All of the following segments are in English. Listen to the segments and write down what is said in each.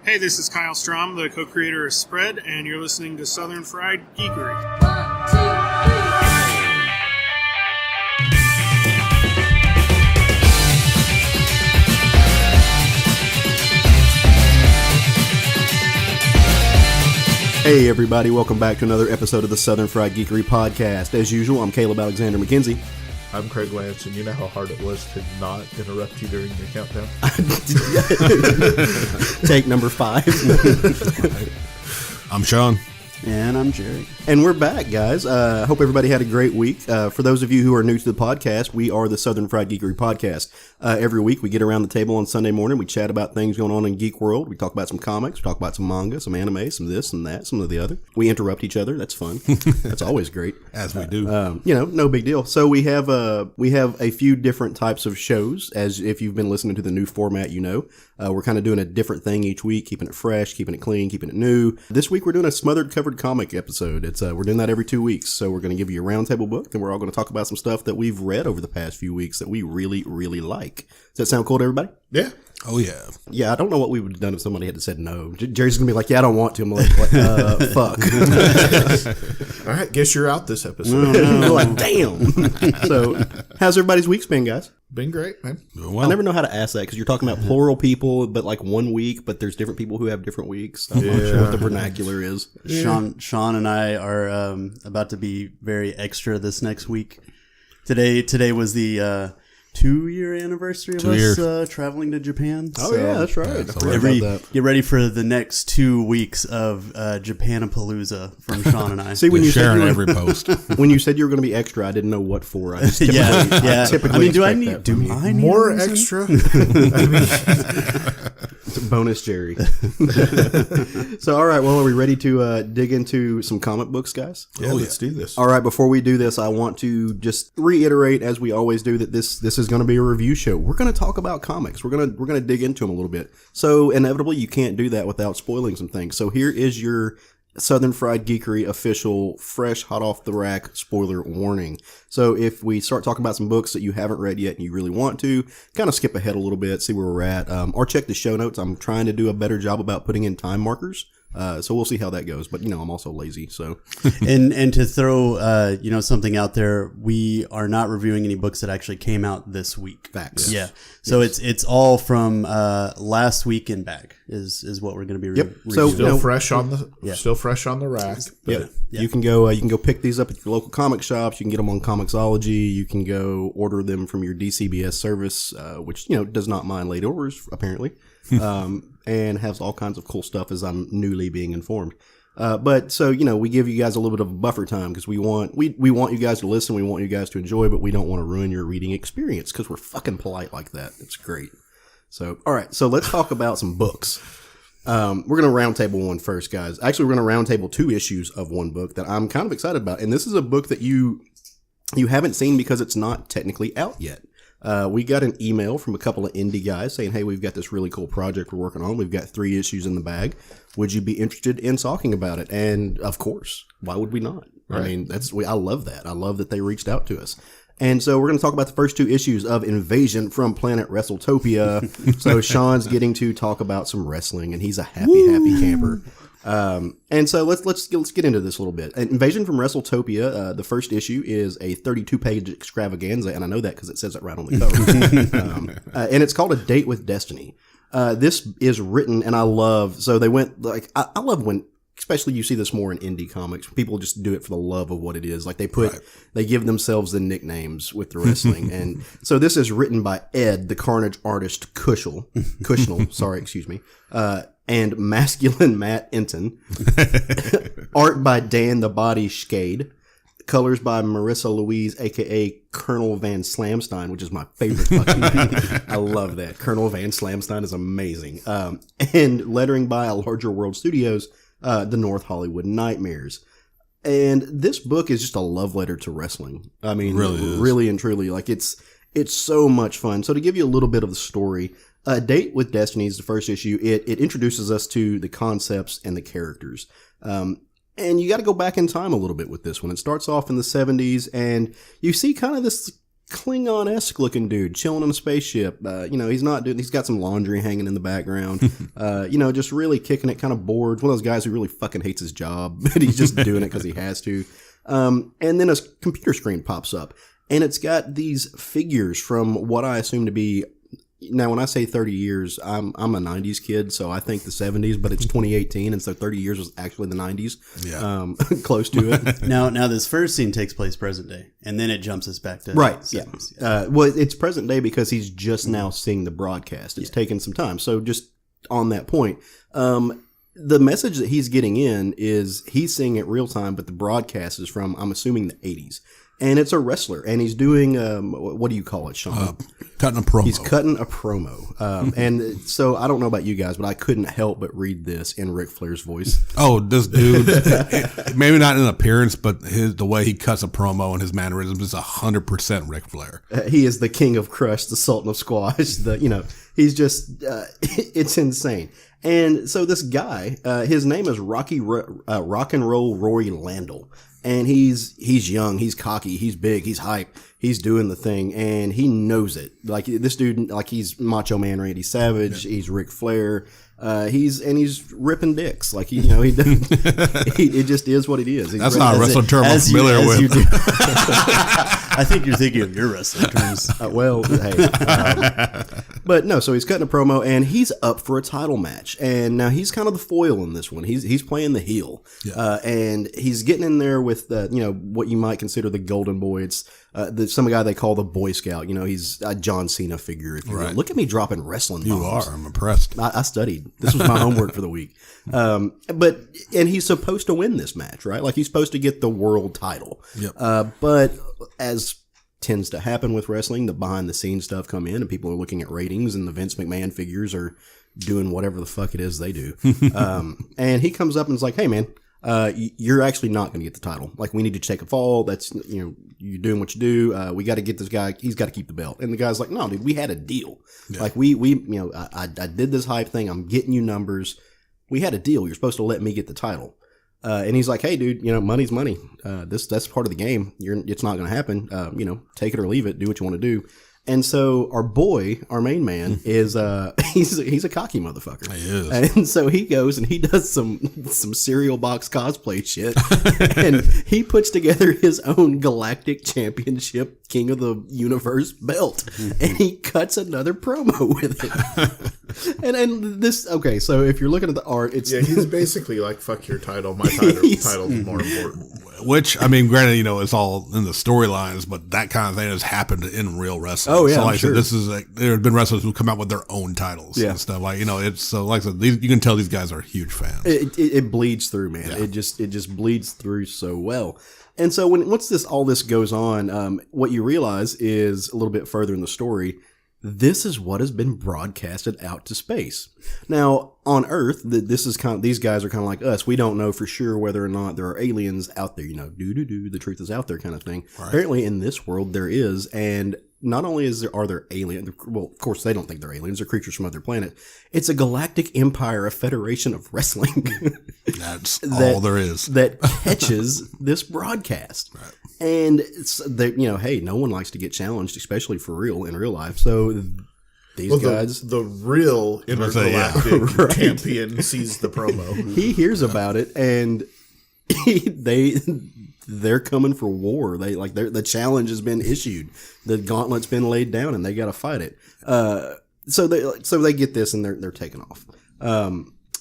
Hey, this is Kyle Strom, the co-creator of Spread, and you're listening to Southern Fried Geekery. 1, 2, 3. Hey everybody, welcome back to another episode of the Southern Fried Geekery podcast. As usual, I'm Caleb Alexander McKenzie. I'm Craig Lance, and you know how hard it was to not interrupt you during your countdown? Take number 5. I'm Sean. And I'm Jerry. And we're back, guys. Hope everybody had a great week. For those of you who are new to the podcast, we are the Southern Fried Geekery podcast. Every week we get around the table on Sunday morning. We chat about things going on in geek world. We talk about some comics. We talk about some manga, some anime, some this and that, some of the other. We interrupt each other. That's fun. That's always great. As we do. No big deal. So we have a few different types of shows. As if you've been listening to the new format, you know. We're kind of doing a different thing each week, keeping it fresh, keeping it clean, keeping it new. This week we're doing a Smother'd covered comic episode. We're doing that every 2 weeks. So we're going to give you a roundtable book, and we're all going to talk about some stuff that we've read over the past few weeks that we really, really like. Does that sound cool to everybody? Yeah. Oh, yeah. Yeah, I don't know what we would have done if somebody had said no. Jerry's going to be like, yeah, I don't want to. I'm like fuck. All right, guess you're out this episode. No. Like, damn. So, how's everybody's week's been, guys? Been great, man. Well, I never know how to ask that because you're talking about plural people, but like 1 week, but there's different people who have different weeks. I'm not sure what the vernacular is. Sean and I are about to be very extra this next week. Today was the 2-year anniversary of us traveling to Japan. Oh, yeah, that's right. Get ready for the next 2 weeks of Japanapalooza from Sean and I. See, when you sharing said every post. When you said you were going to be extra, I didn't know what for. I just typically I mean, do I expect need More a reason? extra? It's a bonus, Jerry. So, all right, well, are we ready to dig into some comic books, guys? Yeah, let's do this. All right, before we do this, I want to just reiterate, as we always do, that this is going to be a review show. We're going to talk about comics. We're going to dig into them a little bit. So, inevitably, you can't do that without spoiling some things. So, here is your Southern Fried Geekery official, fresh, hot off the rack spoiler warning. So, if we start talking about some books that you haven't read yet and you really want to, kind of skip ahead a little bit, see where we're at, or check the show notes. I'm trying to do a better job about putting in time markers. So we'll see how that goes, but I'm also lazy. So, and to throw something out there, we are not reviewing any books that actually came out this week. Facts. Yeah. So it's all from last week and back is what we're going to be Yep. reviewing. Still fresh on the rack. Yep. You can go pick these up at your local comic shops. You can get them on Comixology. You can go order them from your DCBS service, which does not mind late orders apparently. And has all kinds of cool stuff, as I'm newly being informed. But we give you guys a little bit of a buffer time because we want you guys to listen, we want you guys to enjoy, but we don't want to ruin your reading experience because we're fucking polite like that. It's great. So, all right, so let's talk about some books. We're going to roundtable one first, guys. Actually, we're going to roundtable 2 issues of one book that I'm kind of excited about, and this is a book that you haven't seen because it's not technically out yet. We got an email from a couple of indie guys saying, hey, we've got this really cool project we're working on. We've got 3 issues in the bag. Would you be interested in talking about it? And of course, why would we not? Right. I mean, I love that. I love that they reached out to us. And so we're going to talk about the first 2 issues of Invasion from Planet Wrestletopia. So Sean's getting to talk about some wrestling, and he's a happy camper. And so let's get into this a little bit. Invasion from Wrestletopia, the first issue is a 32-page extravaganza, and I know that because it says it right on the cover. And it's called A Date with Destiny. This is written, and I love when, especially you see this more in indie comics, people just do it for the love of what it is. Like they give themselves the nicknames with the wrestling. And so this is written by Ed, the Carnage artist Kuehnel, sorry, excuse me. And masculine Matt Entin. Art by Dan the Body Schkade. Colors by Marissa Louise, a.k.a. Colonel Van Slamstein, which is my favorite fucking name. I love that. Colonel Van Slamstein is amazing. And lettering by A Larger World Studios, The North Hollywood Nightmares. And this book is just a love letter to wrestling. I mean, really and truly, like it's so much fun. So to give you a little bit of the story, A Date with Destiny is the first issue. It introduces us to the concepts and the characters. And you got to go back in time a little bit with this one. It starts off in the 70s, and you see kind of this Klingon-esque looking dude chilling on a spaceship. He's got some laundry hanging in the background. Just really kicking it, kind of bored. One of those guys who really fucking hates his job, but he's just doing it because he has to. And then a computer screen pops up, and it's got these figures from what I assume to be. Now, when I say 30 years, I'm a 90s kid, so I think the 70s, but it's 2018, and so 30 years was actually the 90s. Yeah. Close to it. Now, this first scene takes place present day, and then it jumps us back to right. 70s. Yeah. Well, it's present day because he's just now seeing the broadcast. It's taken some time. So just on that point, the message that he's getting in is he's seeing it real time, but the broadcast is from, I'm assuming, the 80s. And it's a wrestler, and he's doing, what do you call it, Sean? Cutting a promo. He's cutting a promo. And so I don't know about you guys, but I couldn't help but read this in Ric Flair's voice. Oh, this dude, maybe not in appearance, but the way he cuts a promo and his mannerisms is 100% Ric Flair. He is the king of crush, the sultan of squash. He's just, it's insane. And so this guy, his name is Rock and Roll Rory Landell. And he's young, he's cocky, he's big, he's hype, he's doing the thing, and he knows it. Like this dude, like he's Macho Man Randy Savage, he's Ric Flair, he's ripping dicks. Like he does, it just is what it is. That's not a wrestling term I'm familiar with. I think you're thinking of your wrestling terms. But no. So he's cutting a promo, and he's up for a title match. And now he's kind of the foil in this one. He's playing the heel, and he's getting in there with what you might consider the golden boy. It's some guy they call the Boy Scout. He's a John Cena figure. If you will. Look at me dropping wrestling bombs. You are. I'm impressed. I studied. This was my homework for the week. But he's supposed to win this match, right? Like he's supposed to get the world title. Yep. But as tends to happen with wrestling, the behind the scenes stuff come in, and people are looking at ratings, and the Vince McMahon figures are doing whatever the fuck it is they do. And he comes up and is like, "Hey, man, you're actually not going to get the title. Like, we need to take a fall. That's, you're doing what you do. We got to get this guy. He's got to keep the belt." And the guy's like, "No, dude, we had a deal. Yeah. Like I did this hype thing. I'm getting you numbers. We had a deal. You're supposed to let me get the title." And he's like, "Hey, dude, money's money. That's part of the game. It's not going to happen. Take it or leave it. Do what you want to do." And so our main man is he's a cocky motherfucker. He is. And so he goes and he does some cereal box cosplay shit, and he puts together his own Galactic Championship King of the Universe belt, and he cuts another promo with it. and this, okay, so if you're looking at the art, it's he's basically like, "Fuck your title, my title's more important." Which, I mean, granted, it's all in the storylines, but that kind of thing has happened in real wrestling. Oh, yeah, so, like, sure. This is like, there have been wrestlers who come out with their own titles and stuff. Like, it's so, like I said, you can tell these guys are huge fans. It bleeds through, man. Yeah. It just bleeds through so well. And so once all this goes on, what you realize is a little bit further in the story, this is what has been broadcasted out to space. Now, on Earth, these guys are kind of like us. We don't know for sure whether or not there are aliens out there. The truth is out there kind of thing. Right. Apparently, in this world, there is. And not only are there aliens, well, of course, they don't think they're aliens. They're creatures from other planet. It's a galactic empire, a federation of wrestling. That's all there is. That catches this broadcast. Right. And hey, no one likes to get challenged, especially in real life. So these guys, the real Inter-Galactic champion, sees the promo. He hears about it, and they're coming for war. The challenge has been issued, the gauntlet's been laid down, and they got to fight it. So they get this, and they're taking off.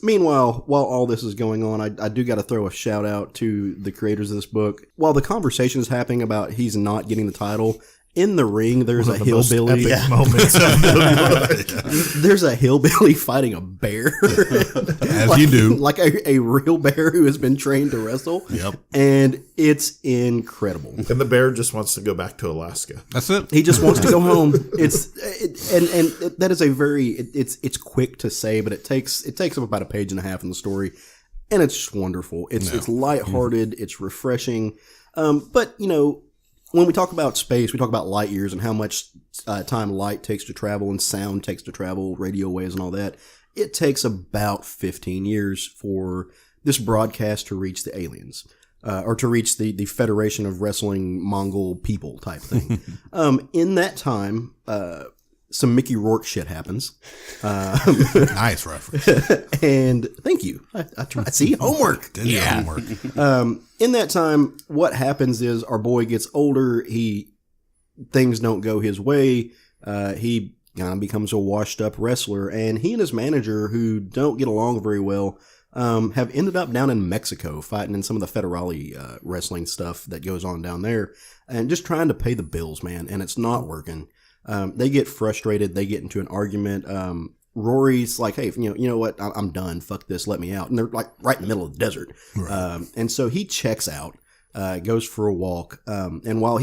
Meanwhile, while all this is going on, I do got to throw a shout out to the creators of this book. While the conversation is happening about he's not getting the title, in the ring, there's a hillbilly. Moments of the book. There's a hillbilly fighting a bear. As you do. Like a real bear who has been trained to wrestle. Yep. And it's incredible. And the bear just wants to go back to Alaska. That's it. He just wants to go home. That is a very, it's quick to say, but it takes up about a page and a half in the story. And it's just wonderful. It's lighthearted. It's refreshing. But, when we talk about space, we talk about light years and how much time light takes to travel and sound takes to travel, radio waves and all that. It takes about 15 years for this broadcast to reach the aliens. or to reach the Federation of Wrestling Mongol People type thing. In that time, some Mickey Rourke shit happens. Nice reference. And thank you. I tried. See, homework. Homework. In that time, what happens is our boy gets older. Things don't go his way. He kind of becomes a washed up wrestler, and he and his manager, who don't get along very well, have ended up down in Mexico fighting in some of the federale wrestling stuff that goes on down there, and just trying to pay the bills, man. And it's not working. They get frustrated. They get into an argument. Rory's like, hey, you know what? I'm done. Fuck this. Let me out. And they're like right in the middle of the desert. Right. And so he checks out, goes for a walk. And while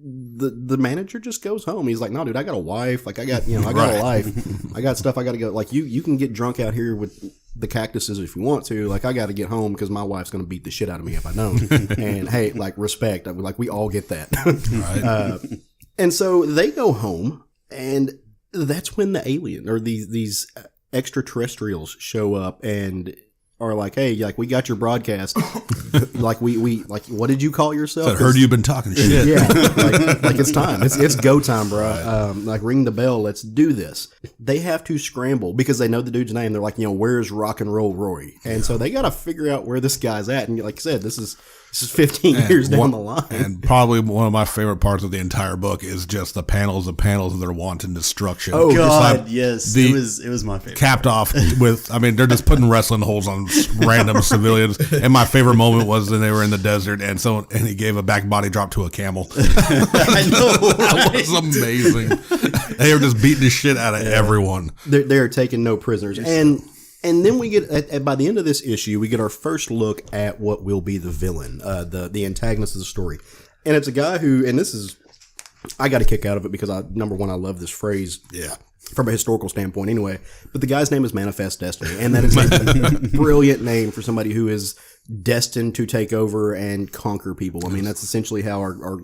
the manager just goes home. He's like, no, dude, I got a wife. Like I got a life. I got stuff I got to go. Like you can get drunk out here with the cactuses if you want to. Like I got to get home because my wife's going to beat the shit out of me if I don't. And hey, like respect. I mean, like we all get that. Right. And so they go home, and that's when the alien or these extraterrestrials show up and are like, hey, like we got your broadcast. Like we like, what did you call yourself? I heard you've been talking shit. Yeah, like it's time. It's go time, bro. Right. Like ring the bell. Let's do this. They have to scramble because they know the dude's name. They're like, where's Rock and Roll Rory? And so they got to figure out where this guy's at. And like I said, this is 15 years down the line. And probably one of my favorite parts of the entire book is just the panels of their wanton destruction. Oh, God, yes. It was my favorite. Capped off with, I mean, they're just putting wrestling holes on random civilians. And my favorite moment was when they were in the desert and he gave a back body drop to a camel. I know, That was amazing. They were just beating the shit out of everyone. They're taking no prisoners. And then we get, by the end of this issue, we get our first look at what will be the villain, the antagonist of the story. And it's a guy who, and this is, I got a kick out of it because number one, I love this phrase. Yeah. From a historical standpoint anyway. But the guy's name is Manifest Destiny. And that is a brilliant name for somebody who is destined to take over and conquer people. I mean, that's essentially how our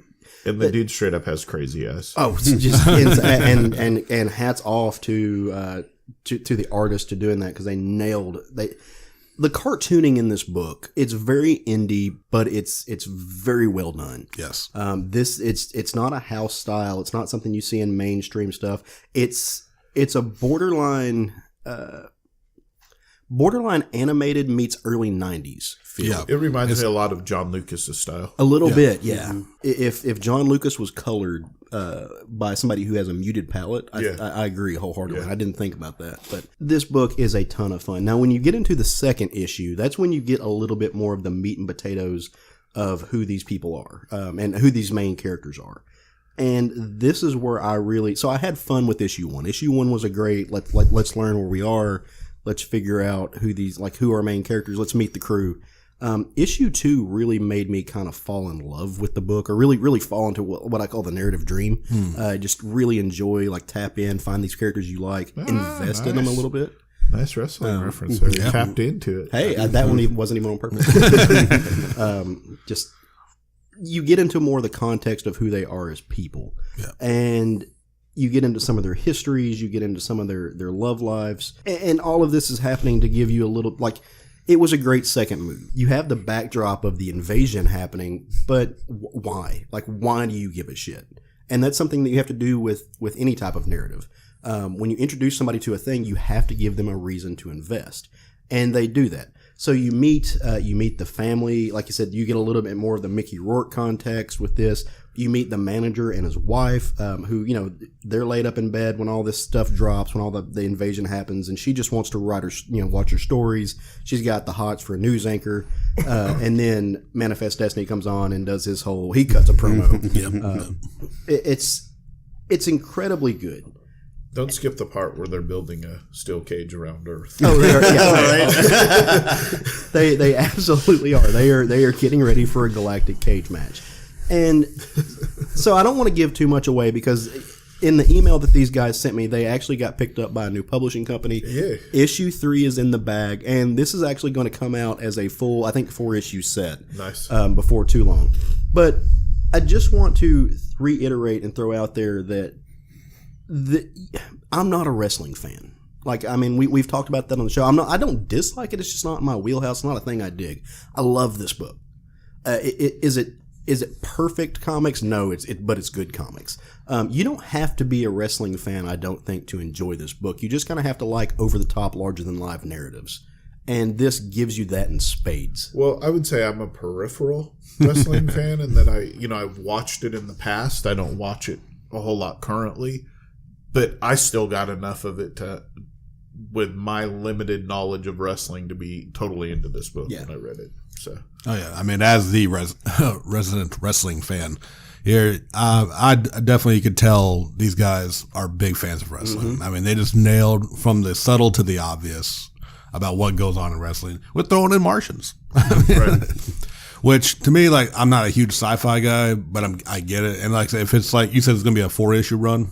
and the dude straight up has crazy ass. Oh, just, and hats off to the artist to doing that because they nailed the cartooning in this book. It's very indie, but it's very well done. Yes. It's not a house style. It's not something you see in mainstream stuff. It's a borderline animated meets early 90s feel. Yeah, it reminds me a lot of John Lucas's style. A little bit, yeah. Mm-hmm. If John Lucas was colored by somebody who has a muted palette, I agree wholeheartedly. Yeah. I didn't think about that. But this book is a ton of fun. Now, when you get into the second issue, that's when you get a little bit more of the meat and potatoes of who these people are and who these main characters are. And this is where I had fun with issue one. Issue one was a great, let's learn where we are. Let's figure out who our main characters. Let's meet the crew. Issue two really made me kind of fall in love with the book, or really, really fall into what I call the narrative dream. Just really enjoy, tap in, find these characters you like, invest in them a little bit. Nice wrestling reference there. Yeah. Tapped into it. Hey, that one wasn't even on purpose. Just you get into more of the context of who they are as people, and you get into some of their histories, you get into some of their love lives, and all of this is happening to give you a little, it was a great second move. You have the backdrop of the invasion happening, but why? Why do you give a shit? And that's something that you have to do with any type of narrative. When you introduce somebody to a thing, you have to give them a reason to invest. And they do that. So you meet the family. Like you said, you get a little bit more of the Mickey Rourke context with this. You meet the manager and his wife, who, they're laid up in bed when all this stuff drops, when all the invasion happens, and she just wants to write watch her stories. She's got the hots for a news anchor. And then Manifest Destiny comes on and does his he cuts a promo. It's incredibly good. Don't skip the part where they're building a steel cage around Earth. Oh, they are. Yeah, right. They absolutely are. They are getting ready for a galactic cage match. And so I don't want to give too much away because in the email that these guys sent me, they actually got picked up by a new publishing company. Yeah. Issue 3 is in the bag, and this is actually going to come out as a full, I think, 4-issue set. Nice. Before too long. But I just want to reiterate and throw out there that I'm not a wrestling fan. We've talked about that on the show. I don't dislike it. It's just not my wheelhouse. It's not a thing I dig. I love this book. Is it perfect comics? No, but it's good comics. You don't have to be a wrestling fan, I don't think, to enjoy this book. You just kind of have to like over-the-top, larger-than-life narratives. And this gives you that in spades. Well, I would say I'm a peripheral wrestling fan, and that I've watched it in the past. I don't watch it a whole lot currently, but I still got enough of it with my limited knowledge of wrestling, to be totally into this book when I read it. So, oh yeah, I mean, as the resident wrestling fan here, I definitely could tell these guys are big fans of wrestling. I mean, they just nailed from the subtle to the obvious about what goes on in wrestling with throwing in Martians. right. Which to me, like, I'm not a huge sci-fi guy, but I get it. And like I said, if it's like you said, it's going to be a 4-issue run.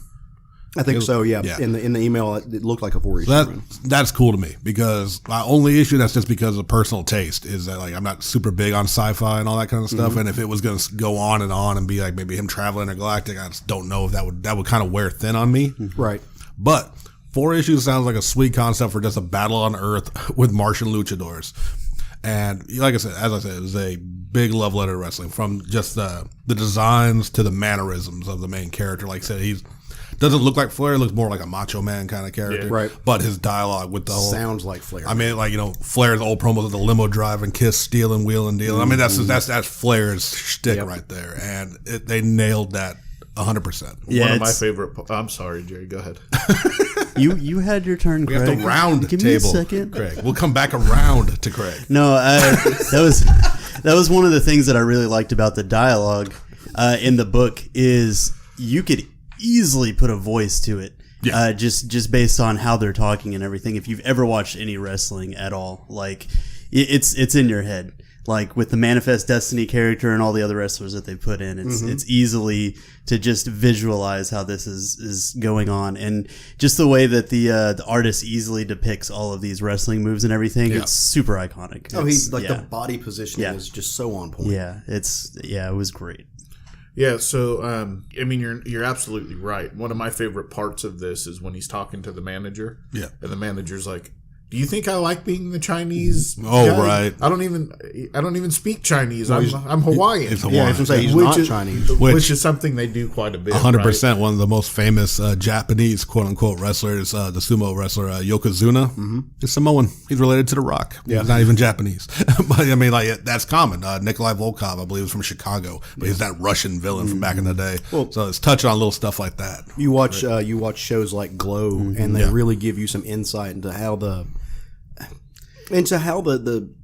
I think so. Yeah. In the email, it looked like a 4-issue run. That's cool to me, because my only issue, that's just because of personal taste, is that like I'm not super big on sci-fi and all that kind of stuff. And if it was going to go on and be like maybe him traveling Inter-Galactic, I just don't know if that would kind of wear thin on me. Right. But 4 issues sounds like a sweet concept for just a battle on Earth with Martian luchadors. And like I said, it was a big love letter to wrestling, from just the designs to the mannerisms of the main character. Like I said, he doesn't look like Flair; looks more like a Macho Man kind of character. Yeah, right. But his dialogue with the whole sounds like Flair. I mean, like, Flair's old promos of the limo driving, kiss, stealing, wheeling, dealing. I mean, that's Flair's shtick right there, and they nailed that 100%. Yeah, one of my favorite. I'm sorry, Jerry. Go ahead. You had your turn, Craig. We have the round Give table. me a second, Craig. We'll come back around to Craig. No, that was one of the things that I really liked about the dialogue in the book, is you could easily put a voice to it. Yeah. Just based on how they're talking and everything. If you've ever watched any wrestling at all, like it's in your head. Like with the Manifest Destiny character and all the other wrestlers that they put in, it's easily to just visualize how this is going on, and just the way that the artist easily depicts all of these wrestling moves and everything. Yeah. It's super iconic. Oh, he's like the body positioning is just so on point. Yeah, it was great. Yeah, so I mean, you're absolutely right. One of my favorite parts of this is when he's talking to the manager. Yeah, and the manager's like, "Do you think I like being the Chinese guy? Right. I don't even speak Chinese. I'm Hawaiian. It's Hawaiian. Yeah, I was gonna say he's not Chinese, which is something they do quite a bit. 100%. Right? One of the most famous Japanese quote unquote wrestlers, the sumo wrestler Yokozuna, is Samoan. He's related to The Rock. Yeah. He's not even Japanese, but I mean, like, that's common. Nikolai Volkov, I believe, is from Chicago, but he's that Russian villain from back in the day. Well, so it's touching on little stuff like that. You watch shows like Glow, and they really give you some insight into how the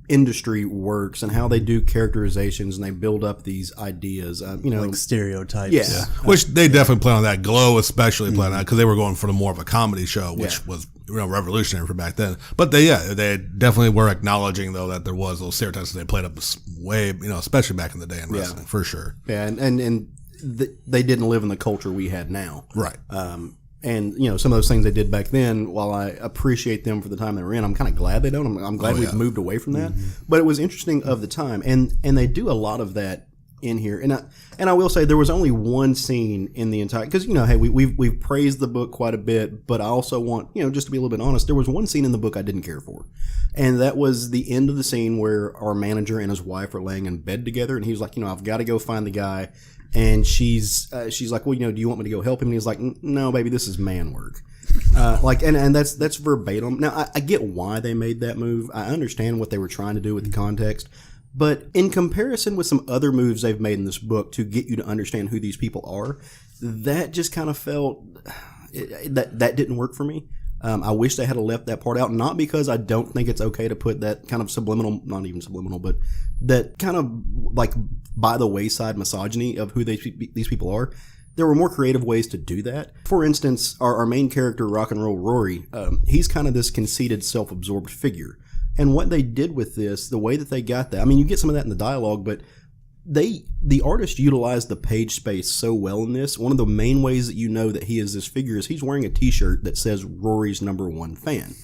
industry works and how they do characterizations, and they build up these ideas, like stereotypes. Yeah. Which they definitely play on that. Glow especially played on that, because they were going for the more of a comedy show, which was revolutionary for back then. But they definitely were acknowledging, though, that there was those stereotypes that they played up way, especially back in the day in wrestling, for sure. Yeah, and they didn't live in the culture we had now. Right. And some of those things they did back then, while I appreciate them for the time they were in, I'm kind of glad they don't. I'm glad we've moved away from that. But it was interesting of the time, and they do a lot of that in here. And I will say there was only one scene in the entire, because hey, we've praised the book quite a bit, but I also want just to be a little bit honest, there was one scene in the book I didn't care for, and that was the end of the scene where our manager and his wife are laying in bed together, and he was like, I've got to go find the guy. And she's like, well, do you want me to go help him? And he's like, no, baby, this is man work. And that's verbatim. Now, I get why they made that move. I understand what they were trying to do with the context. But in comparison with some other moves they've made in this book to get you to understand who these people are, that just kind of felt that didn't work for me. I wish they had left that part out, not because I don't think it's okay to put that kind of subliminal, not even subliminal, but that kind of like by the wayside misogyny of who these people are. There were more creative ways to do that. For instance, our main character, Rock and Roll Rory, he's kind of this conceited, self-absorbed figure. And what they did with this, the way that they got that, I mean, you get some of that in the dialogue, but the artist utilized the page space so well in this. One of the main ways that you know that he is this figure is he's wearing a t-shirt that says Rory's #1 fan.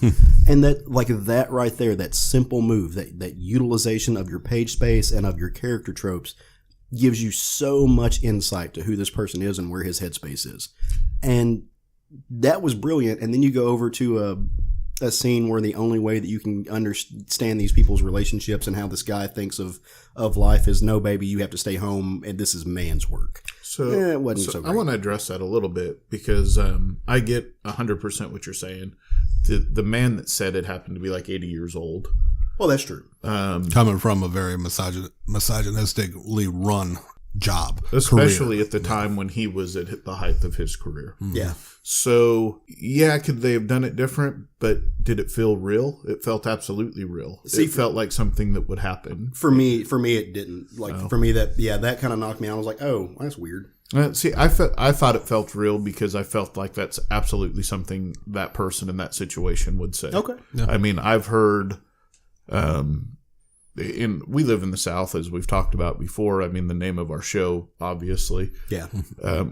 And that right there, that simple move, that utilization of your page space and of your character tropes gives you so much insight to who this person is and where his headspace is. And that was brilliant. And then you go over to a scene where the only way that you can understand these people's relationships and how this guy thinks of life is, no, baby, you have to stay home and this is man's work. So, it wasn't so great. I want to address that a little bit because I get 100% what you're saying. The man that said it happened to be like 80 years old. Well, that's true. Coming from a very misogynistically run job. Especially career. at the time when he was at the height of his career. Yeah. So, yeah, could they have done it different? But did it feel real? It felt absolutely real. It felt like something that would happen. For me, it didn't. Like, for me, that kind of knocked me out. I was like, oh, that's weird. See, I thought it felt real because I felt like that's absolutely something that person in that situation would say. Okay. Yeah. I mean, I've heard, we live in the South, as we've talked about before. I mean, the name of our show, obviously. Yeah.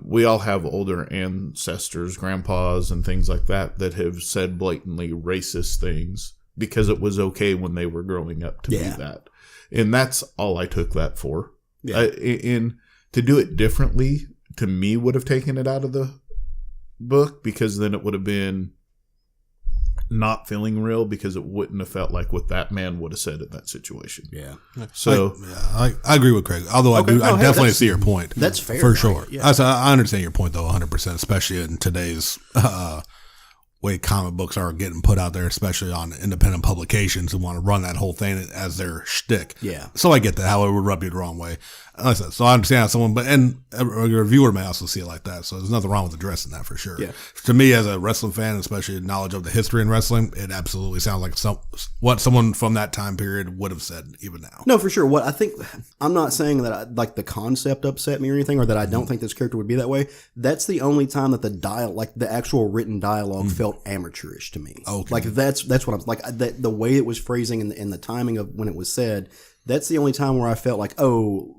We all have older ancestors, grandpas, and things like that have said blatantly racist things because it was okay when they were growing up to be that. And that's all I took that for. Yeah. To do it differently, to me, would have taken it out of the book because then it would have been not feeling real because it wouldn't have felt like what that man would have said in that situation. Yeah. So I agree with Craig. Although I definitely see your point. That's fair. For sure. Yeah. I understand your point though 100%, especially in today's way comic books are getting put out there, especially on independent publications who want to run that whole thing as their shtick. Yeah. So I get that, how it would rub you the wrong way. Like I said, so I understand how someone, and a reviewer may also see it like that. So there's nothing wrong with addressing that for sure. Yeah. To me, as a wrestling fan, especially knowledge of the history in wrestling, it absolutely sounds like what someone from that time period would have said even now. No, for sure. What I think, I'm not saying that like the concept upset me or anything, or that I don't think this character would be that way. That's the only time that the actual written dialogue felt amateurish to me. Okay. Like that's what I'm like. The way it was phrasing and the timing of when it was said. That's the only time where I felt like, oh,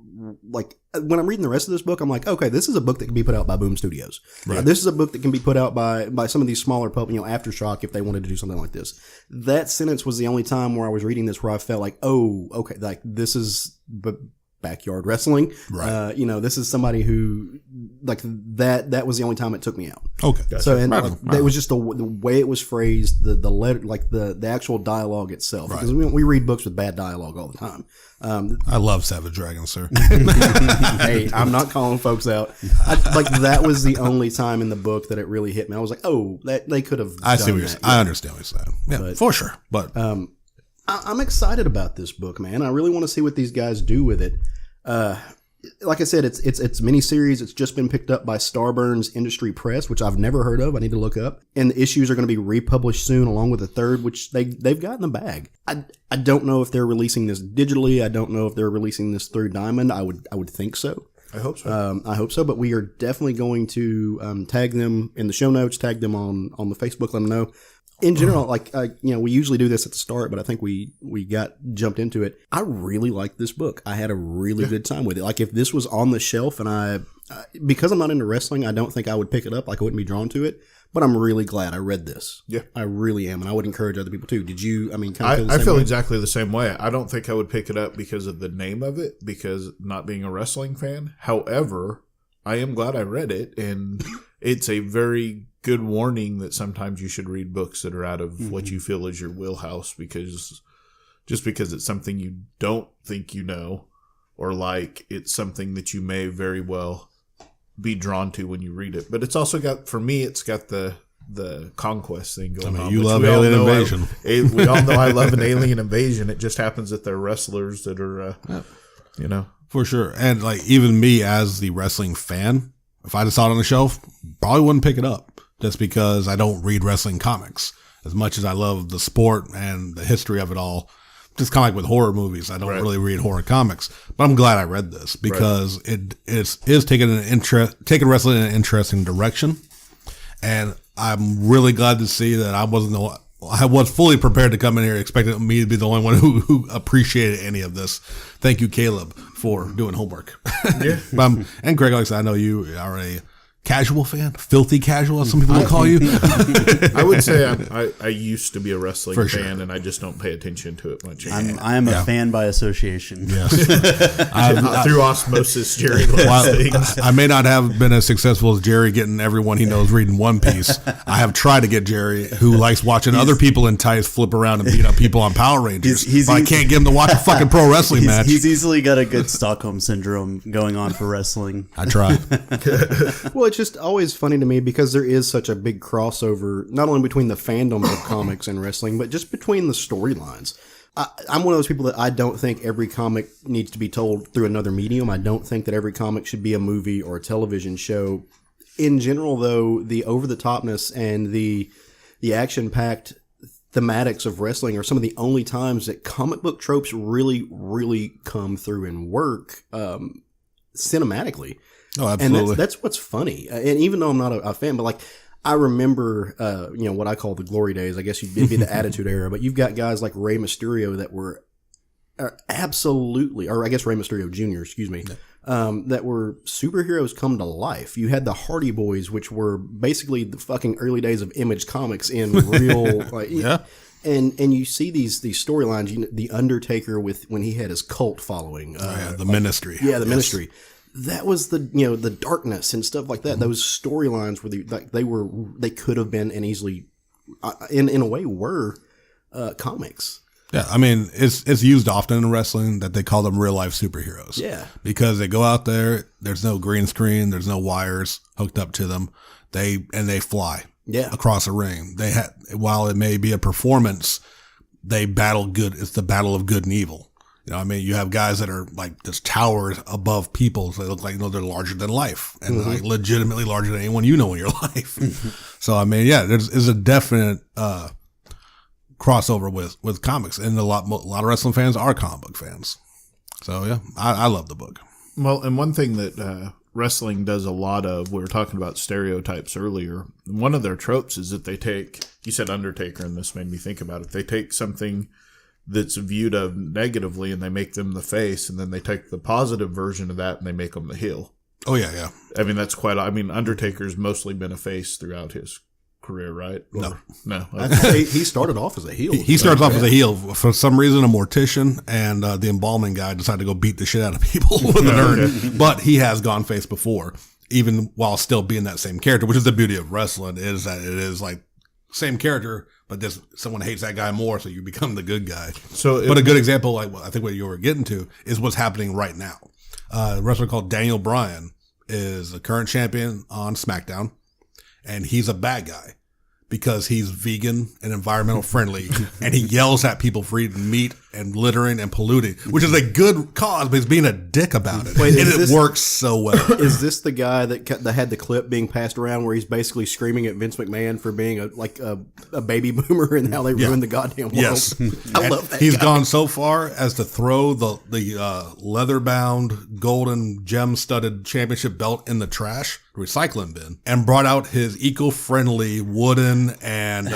like when I'm reading the rest of this book, I'm like, okay, this is a book that can be put out by Boom Studios. Right. This is a book that can be put out by some of these smaller Aftershock if they wanted to do something like this. That sentence was the only time where I was reading this where I felt like, oh, okay, like this is backyard wrestling. Right. This is somebody who like that was the only time it took me out. Okay. Gotcha. So and it was just the way it was phrased, the letter, like the actual dialogue itself. Right. Because we read books with bad dialogue all the time. I love Savage Dragon, sir. Hey, I'm not calling folks out. That was the only time in the book that it really hit me. I was like, oh, that they could have. I see what you're saying. I understand what you're saying. Yeah, for sure. But I'm excited about this book, man. I really want to see what these guys do with it. Like I said, it's miniseries. It's just been picked up by Starburns Industry Press, which I've never heard of. I need to look up. And the issues are going to be republished soon, along with a third, which they've got in the bag. I don't know if they're releasing this digitally. I don't know if they're releasing this through Diamond. I would think so. I hope so. I hope so. But we are definitely going to tag them in the show notes. Tag them on the Facebook. Let them know. In general, we usually do this at the start, but I think we got jumped into it. I really like this book. I had a really good time with it. Like if this was on the shelf and because I'm not into wrestling, I don't think I would pick it up. Like I wouldn't be drawn to it, but I'm really glad I read this. Yeah. I really am. And I would encourage other people too. Did you, I feel exactly the same way. I don't think I would pick it up because of the name of it, because not being a wrestling fan. However, I am glad I read it, and it's a very good warning that sometimes you should read books that are out of what you feel is your wheelhouse, because it's something you don't think you know, or like it's something that you may very well be drawn to when you read it. But it's also got, for me, it's got the conquest thing going on. You love alien invasion. We all know I love an alien invasion. It just happens that they're wrestlers that are, For sure. And like even me as the wrestling fan, if I just saw it on the shelf, probably wouldn't pick it up just because I don't read wrestling comics as much as I love the sport and the history of it all. Just kind of like with horror movies. I don't really read horror comics, but I'm glad I read this because it is taking wrestling in an interesting direction. And I'm really glad to see that I was fully prepared to come in here expecting me to be the only one who appreciated any of this. Thank you, Caleb, for doing homework. Yeah. And Greg, like I said, I know you already casual fan, filthy casual, as some people would call you. I would say I used to be a wrestling For fan, sure. and I just don't pay attention to it much. I am a fan by association. Yes. Through osmosis, Jerry loves While things. I may not have been as successful as Jerry getting everyone he knows reading One Piece. I have tried to get Jerry, who likes watching other people in tights flip around and beat up people on Power Rangers. But I can't get him to watch a fucking pro wrestling match. He's easily got a good Stockholm syndrome going on for wrestling. I tried. Well, it's just always funny to me because there is such a big crossover, not only between the fandoms of comics and wrestling, but just between the storylines. I'm one of those people that I don't think every comic needs to be told through another medium. I don't think that every comic should be a movie or a television show. In general, though, the over-the-topness and the action-packed thematics of wrestling are some of the only times that comic book tropes really, really come through and work cinematically. Oh, absolutely. And that's what's funny. And even though I'm not a fan, but like I remember, what I call the glory days. I guess it'd be the Attitude Era. But you've got guys like Rey Mysterio that were absolutely, or I guess Rey Mysterio Jr. Excuse me, that were superheroes come to life. You had the Hardy Boys, which were basically the fucking early days of Image Comics in real, like, Yeah. And you see these storylines. You know, the Undertaker when he had his cult following, The Ministry. yeah, the Ministry. That was the darkness and stuff like that. Mm-hmm. Those storylines they could have been and easily, in a way, were comics. Yeah, I mean, it's used often in wrestling that they call them real life superheroes. Yeah. Because they go out there, there's no green screen, there's no wires hooked up to them. They fly across a ring. While it may be a performance, they battle good. It's the battle of good and evil. You know, I mean, you have guys that are like just towers above people. So they look like, they're larger than life and like legitimately larger than anyone you know in your life. So, I mean, yeah, there's a definite, crossover with comics, and a lot of wrestling fans are comic book fans. So yeah, I love the book. Well, and one thing that wrestling does a lot of, we were talking about stereotypes earlier. One of their tropes is that they take, you said Undertaker, and this made me think about it. They take something that's viewed of negatively and they make them the face, and then they take the positive version of that and they make them the heel. Oh yeah, yeah. I mean, Undertaker's mostly been a face throughout his career, right? No. He started off as a heel. He starts off as a heel. For some reason, a mortician and the embalming guy decided to go beat the shit out of people with an urn. But he has gone face before, even while still being that same character, which is the beauty of wrestling, is that it is like same character, but just someone hates that guy more, so you become the good guy. But a good example, like I think what you were getting to, is what's happening right now. A wrestler called Daniel Bryan is the current champion on SmackDown, and he's a bad guy because he's vegan and environmental friendly, and he yells at people for eating meat and littering and polluting, which is a good cause, but he's being a dick about it. Wait, and it works so well. Is this the guy that had the clip being passed around where he's basically screaming at Vince McMahon for being a baby boomer and how they ruined the goddamn world? Yes. I love that. He's guy. gone so far as to throw the leather-bound, golden, gem-studded championship belt in the trash recycling bin, and brought out his eco-friendly wooden and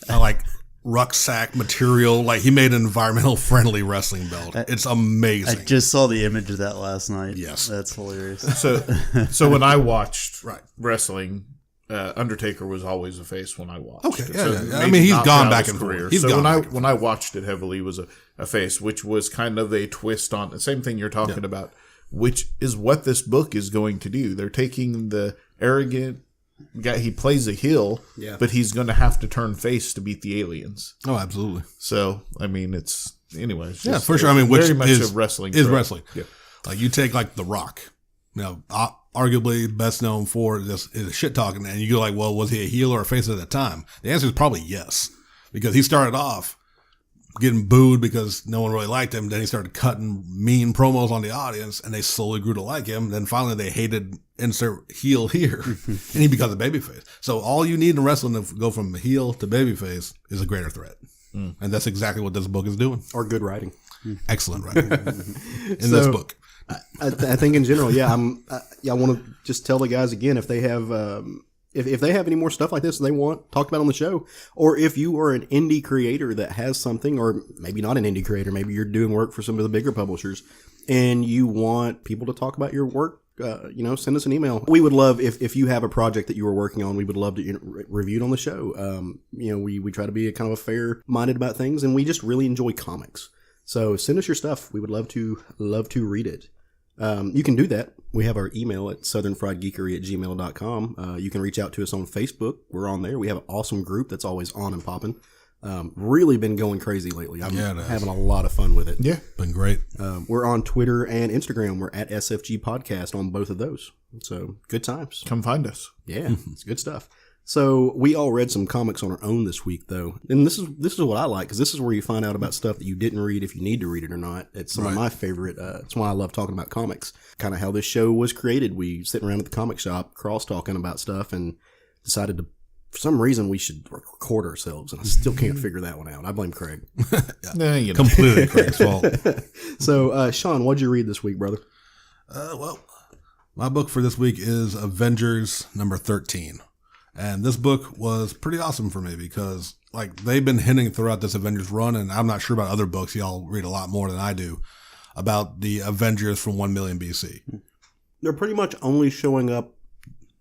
like rucksack material. Like, he made an environmental friendly wrestling belt. It's amazing. I just saw the image of that last night. Yes. That's hilarious. So when I watched wrestling, Undertaker was always a face when I watched. Okay, it. yeah, So yeah. I maybe mean, he's not gone throughout back his and forth. career. He's so gone when back and when I watched it heavily, he was a face, which was kind of a twist on the same thing you're talking about, which is what this book is going to do. They're taking the arrogant guy, he plays a heel, but he's going to have to turn face to beat the aliens. Oh, absolutely. So, I mean, it's anyways. Yeah, for sure. I mean, which very much is a wrestling. Is trope. wrestling. Yeah. Like, you take like The Rock, arguably best known for is shit talking, and you go like, well, was he a heel or a face at the time? The answer is probably yes, because he started off getting booed because no one really liked him. Then he started cutting mean promos on the audience, and they slowly grew to like him. Then finally they hated insert heel here, and he becomes a babyface. So all you need in wrestling to go from heel to babyface is a greater threat. And that's exactly what this book is doing. Or good writing. Excellent writing in this book. I think in general, I want to just tell the guys again, if they have if they have any more stuff like this they want talked about on the show, or if you are an indie creator that has something, or maybe not an indie creator, maybe you're doing work for some of the bigger publishers and you want people to talk about your work, send us an email. We would love if you have a project that you were working on. We would love to review it on the show. We try to be kind of a fair minded about things, and we just really enjoy comics. So send us your stuff. We would love to read it. You can do that. We have our email at southernfriedgeekery@gmail.com. You can reach out to us on Facebook. We're on there. We have an awesome group that's always on and popping. Really been going crazy lately. I'm having a lot of fun with it. Yeah, been great. We're on Twitter and Instagram. We're at SFG Podcast on both of those. So good times. Come find us. Yeah, it's good stuff. So we all read some comics on our own this week, though, and this is what I like, because this is where you find out about stuff that you didn't read if you need to read it or not. It's some of my favorite. It's why I love talking about comics. Kind of how this show was created. We sitting around at the comic shop, cross talking about stuff, and decided to. For some reason, we should record ourselves, and I still can't figure that one out. I blame Craig. Completely Craig's fault. So, Sean, what'd you read this week, brother? Well, my book for this week is Avengers number 13. And this book was pretty awesome for me because, they've been hinting throughout this Avengers run, and I'm not sure about other books. Y'all read a lot more than I do about the Avengers from 1 million BC. They're pretty much only showing up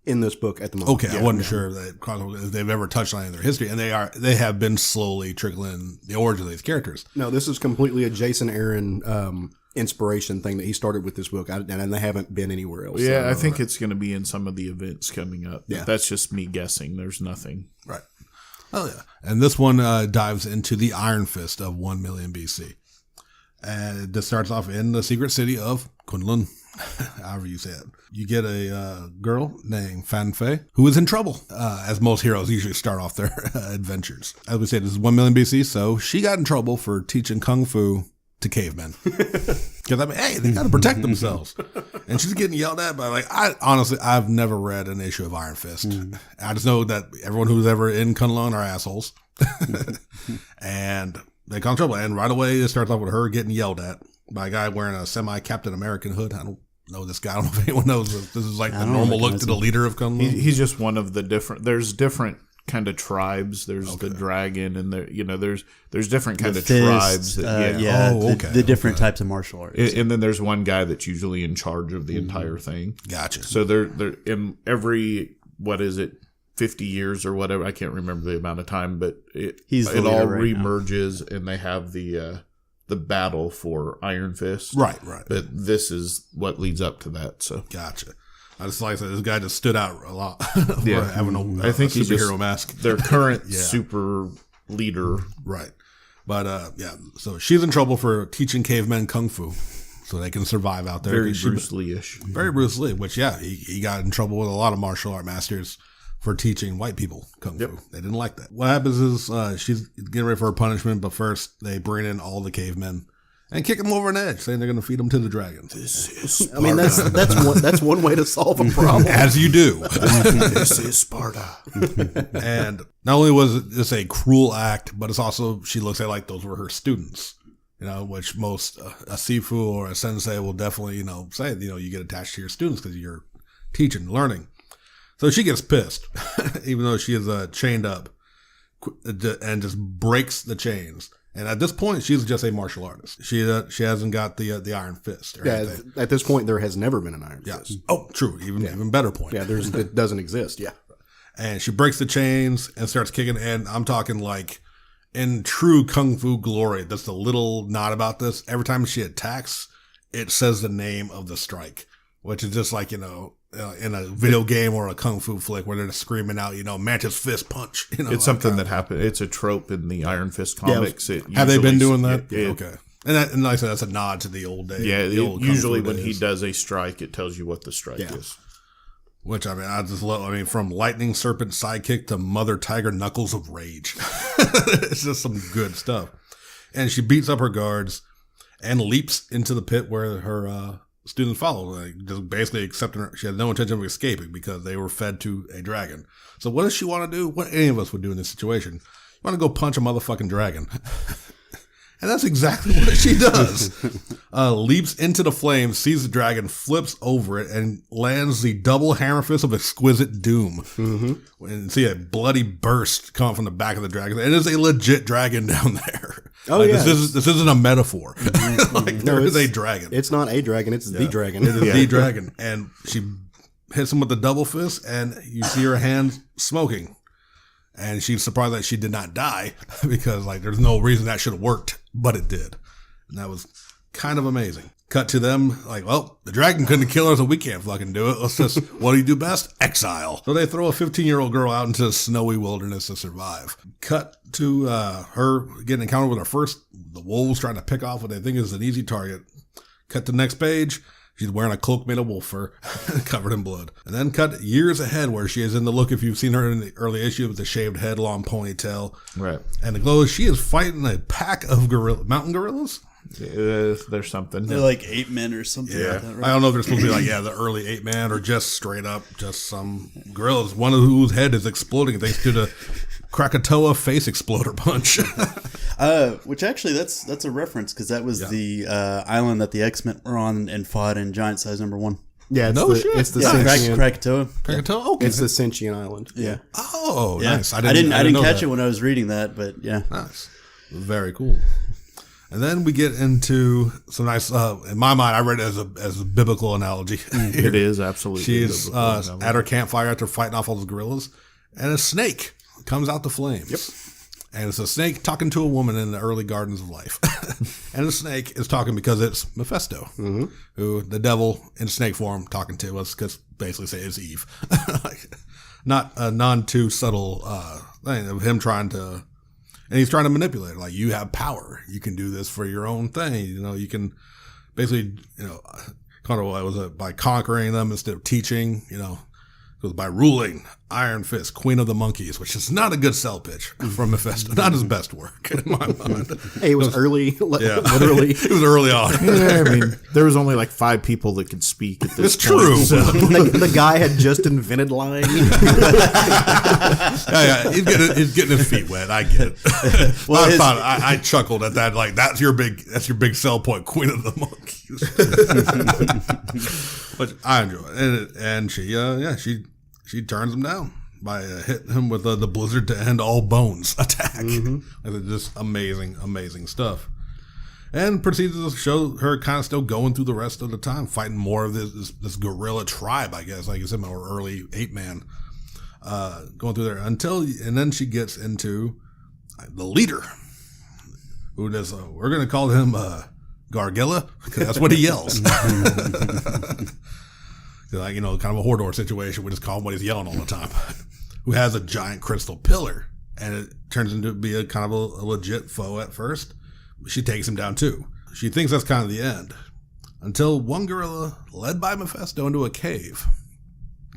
in this book at the moment. Okay, I wasn't sure if they've ever touched on any of their history, and they have been slowly trickling the origin of these characters. No, this is completely a Jason Aaron inspiration thing that he started with this book, and they haven't been anywhere else. Yeah, I think it's going to be in some of the events coming up. Yeah. That's just me guessing. There's nothing. Right. Oh, yeah. And this one dives into the Iron Fist of 1 million BC. And this starts off in the secret city of Kuehnel, however you say it. You get a girl named Fan Fei who is in trouble, as most heroes usually start off their adventures. As we said, this is 1 million BC, so she got in trouble for teaching Kung Fu to cavemen. Because, hey, they got to protect themselves. And she's getting yelled at by, I've never read an issue of Iron Fist. I just know that everyone who's ever in Kuehnel are assholes. And they cause trouble. And right away, it starts off with her getting yelled at by a guy wearing a semi-Captain American hood. I don't know this guy. I don't know if anyone knows this is the normal look to the leader of Kuehnel. He's just one of the there's different kind of tribes. There's the dragon, and there's different kind of tribes. The different types of martial arts. And then there's one guy that's usually in charge of the entire thing. Gotcha. So they're in every 50 years or whatever. I can't remember the amount of time, but it all remerges, and they have the battle for Iron Fist. Right. But this is what leads up to that. So gotcha. I just like that this guy just stood out a lot. Having I think he's he's superhero mask. Their current super leader. Right. But so she's in trouble for teaching cavemen kung fu so they can survive out there. Very Bruce Lee-ish. Very Bruce Lee, which he got in trouble with a lot of martial art masters for teaching white people kung fu. They didn't like that. What happens is she's getting ready for her punishment, but first they bring in all the cavemen and kick them over an edge, saying they're going to feed them to the dragons. This is Sparta. I mean, that's one way to solve a problem. As you do. This is Sparta. And not only was this a cruel act, but it's also, she looks at those were her students, which most, a Sifu or a sensei will definitely, say, you get attached to your students because you're teaching, learning. So she gets pissed, even though she is chained up, and just breaks the chains. And at this point, she's just a martial artist. She hasn't got the Iron Fist. Or anything. At this point, there has never been an Iron Fist. Oh, true. Even better point. Yeah, it doesn't exist. Yeah. And she breaks the chains and starts kicking. And I'm talking in true Kung Fu glory. That's the little nod about this. Every time she attacks, it says the name of the strike, which is just in a video game or a kung fu flick where they're just screaming out, Mantis Fist Punch. It's something that happened. It's a trope in the Iron Fist comics. Have they been doing that? Okay. And like I said, that's a nod to the old days. Yeah, usually when he does a strike, it tells you what the strike is. Which, I just love, from Lightning Serpent Sidekick to Mother Tiger Knuckles of Rage. It's just some good stuff. And she beats up her guards and leaps into the pit where her students follow, just basically accepting her. She had no intention of escaping because they were fed to a dragon. So what does she want to do? What any of us would do in this situation? You want to go punch a motherfucking dragon. And that's exactly what she does. Leaps into the flames, sees the dragon, flips over it, and lands the double hammer fist of exquisite doom. Mm-hmm. And see a bloody burst come from the back of the dragon. It is a legit dragon down there. Oh, yeah. This isn't a metaphor. Like, there is a dragon. It's not a dragon, it's the dragon. It is the dragon. And she hits him with the double fist, and you see her hand smoking. And she's surprised that she did not die because, like, there's no reason that should have worked, but it did. And that was kind of amazing. Cut to them, like, well, the dragon couldn't kill her, so we can't fucking do it. Let's just, what do you do best? Exile. So they throw a 15-year-old girl out into the snowy wilderness to survive. Cut to her getting encountered with her first, the wolves trying to pick off what they think is an easy target. Cut to the next page. She's wearing a cloak made of wolf fur, covered in blood. And then cut years ahead where she is in the look, if you've seen her in the early issue with the shaved head, long ponytail. Right. And the clothes, she is fighting a pack of mountain gorillas. There's something. They're like 8 men or something like that, right? I don't know if they're supposed to be like, the early 8 man or just straight up, just some gorillas, one of whose head is exploding thanks to the Krakatoa face exploder punch. Which actually, that's a reference because that was the island that the X-Men were on and fought in Giant Size #1. Yeah, it's the sentient. Krakatoa. Krakatoa? Okay. It's the sentient island. Yeah. Oh, Yeah. nice. I didn't know catch that. it when I was reading that, but yeah. Nice. Very cool. And then we get into some nice, in my mind, I read it as a biblical analogy. It is absolutely. She's at her campfire after fighting off all those gorillas, and a snake comes out the flames. Yep. And it's a snake talking to a woman in the early gardens of life. And the snake is talking because it's Mephisto, who the devil in snake form talking to us, because basically say it's Eve. Like, not a non too subtle thing of him trying to, and he's trying to manipulate her. Like, you have power. You can do this for your own thing. You know, you can basically, kind of what was it, by conquering them instead of teaching, it was by ruling, Iron Fist, Queen of the Monkeys, which is not a good sell pitch from Mephisto. Not his best work, in my mind. Hey, it was early, literally. It was early on. Yeah, I mean, there was only like 5 people that could speak at this It's point. true. So. the guy had just invented lying. Yeah, he's getting his feet wet. I get it. Well, I chuckled at that. Like, that's your big sell point, Queen of the Monkeys. But I enjoy it, and she turns him down by hitting him with the blizzard to end all bones attack. It's just amazing stuff. And proceeds to show her kind of still going through the rest of the time, fighting more of this guerrilla tribe, I guess, like you said, or early 8 man, going through there and then she gets into the leader, who does. We're gonna call him Gargilla, because that's what he yells. Like, kind of a Hawthorne situation. We just call him what he's yelling all the time. Who has a giant crystal pillar, and it turns into be a kind of a legit foe at first. She takes him down too. She thinks that's kind of the end, until one gorilla, led by Mephisto into a cave,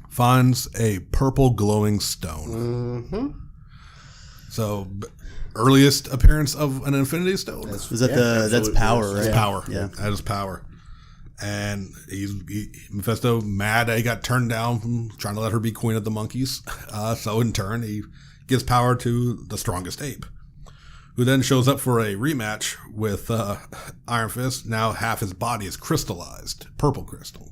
finds a purple glowing stone. So, earliest appearance of an Infinity Stone. That's power, right? It's power. Yeah. That is power. And Mephisto mad that he got turned down from trying to let her be Queen of the Monkeys. So in turn, he gives power to the strongest ape, who then shows up for a rematch with Iron Fist. Now half his body is crystallized, purple crystal,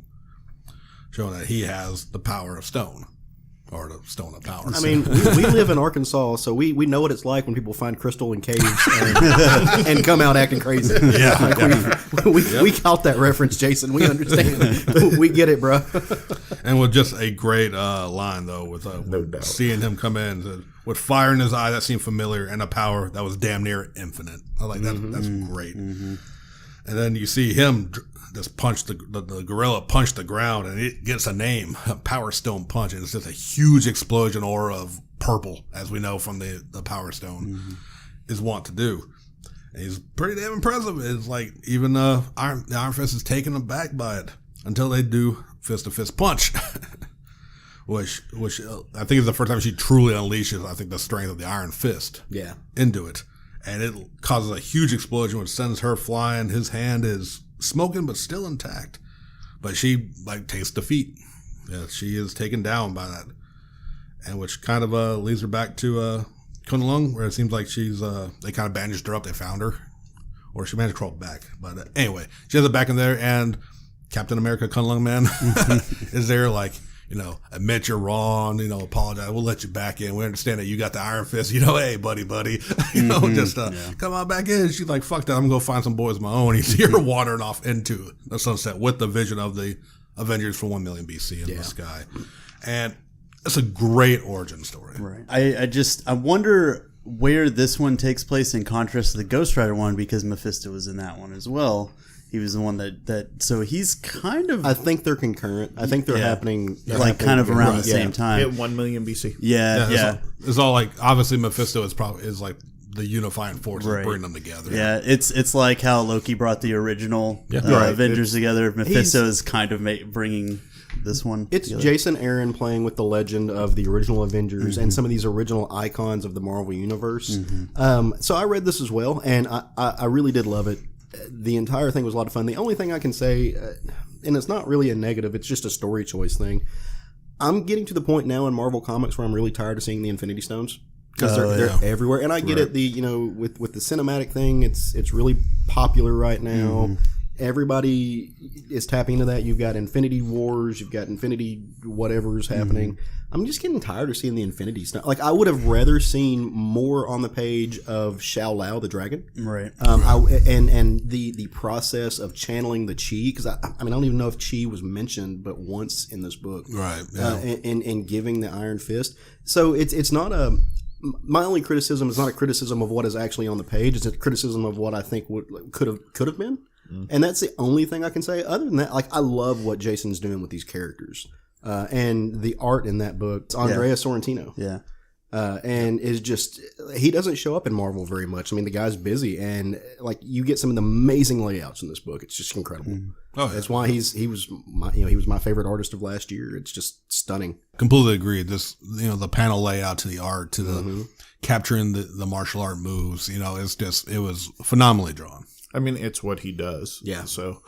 showing that he has the power of stone. Or the stone of power. I mean, we live in Arkansas, so we know what it's like when people find crystal in caves and come out acting crazy. Yeah. We caught that reference, Jason. We understand. We get it, bro. And with just a great line, though, with No doubt. seeing him come in with fire in his eye that seemed familiar and a power that was damn near infinite. I like that. That's great. And then you see him just punch the gorilla punch the ground, and it gets a name, Power Stone Punch, and it's just a huge explosion aura of purple, as we know from the Power Stone is wont to do. And he's pretty damn impressive. It's like even the Iron Fist is taken aback by it until they do fist to fist punch, which I think is the first time she truly unleashes, I think, the strength of the Iron Fist into it, and it causes a huge explosion which sends her flying. His hand is smoking but still intact, but she takes defeat. Yeah, she is taken down by that, and which kind of leads her back to Kuehnel, where it seems like she's they kind of bandaged her up. They found her, or she managed to crawl back. But anyway, she has it back in there, and Captain America Kuehnel man is there, like, admit you're wrong, apologize. We'll let you back in. We understand that you got the Iron Fist, hey, buddy, come on back in. She's like, fuck that. I'm going to go find some boys of my own. You see her wandering off into the sunset with the vision of the Avengers from 1 million BC in the sky. And it's a great origin story. Right. I wonder where this one takes place in contrast to the Ghost Rider one, because Mephisto was in that one as well. He was the one so he's kind of... I think they're concurrent. I think they're happening... kind of around the same time. Hit 1 million BC. Yeah. It's all like, obviously Mephisto is like the unifying force that bring them together. Yeah, it's like how Loki brought the original Avengers together. Mephisto is kind of bringing this one together. Jason Aaron playing with the legend of the original Avengers and some of these original icons of the Marvel Universe. So I read this as well, and I really did love it. The entire thing was a lot of fun. The only thing I can say, and it's not really a negative, it's just a story choice thing. I'm getting to the point now in Marvel Comics where I'm really tired of seeing the Infinity Stones. Because they're everywhere. And I get it, with the cinematic thing, it's really popular right now. Everybody is tapping into that. You've got Infinity Wars, you've got Infinity whatever's happening. I'm just getting tired of seeing the Infinity stuff. Like, I would have rather seen more on the page of Xiao Lao the dragon. Right. And the process of channeling the Chi, because I don't even know if Chi was mentioned but once in this book. Right. Yeah. And giving the Iron Fist. So it's not my only criticism is not a criticism of what is actually on the page. It's a criticism of what I think could have been. And that's the only thing I can say. Other than that, I love what Jason's doing with these characters. And the art in that book. It's Andrea Sorrentino. Yeah. And is just, he doesn't show up in Marvel very much. I mean, the guy's busy, and you get some of the amazing layouts in this book. It's just incredible. Oh, yeah. That's why he was my favorite artist of last year. It's just stunning. Completely agree. This, the panel layout to the art to the capturing the martial art moves, it was phenomenally drawn. I mean, it's what he does. Yeah. So,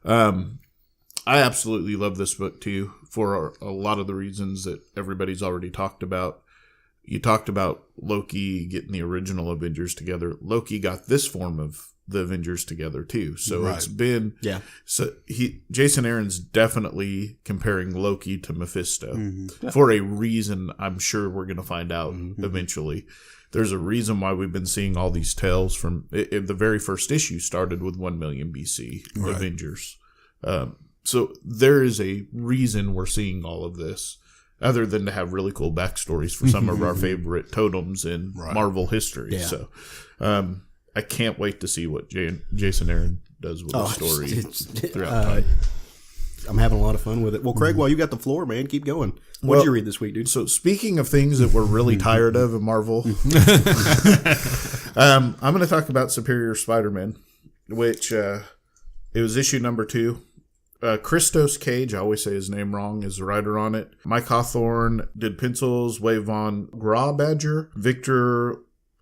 I absolutely love this book too, for a lot of the reasons that everybody's already talked about. You talked about Loki getting the original Avengers together. Loki got this form of the Avengers together too. So it's been, Jason Aaron's definitely comparing Loki to Mephisto for a reason. I'm sure we're going to find out eventually. There's a reason why we've been seeing all these tales from the very first issue started with 1 million BC Avengers. So there is a reason we're seeing all of this, other than to have really cool backstories for some of our favorite totems in Marvel history. Yeah. So I can't wait to see what Jason Aaron does with the story throughout time. I'm having a lot of fun with it. Well, Craig, while you got the floor, man, keep going. What did you read this week, dude? So speaking of things that we're really tired of in Marvel, I'm going to talk about Superior Spider-Man, which it was issue number 2. Christos Gage, I always say his name wrong, is the writer on it. Mike Hawthorne did pencils. Wade Von Grawbadger. Victor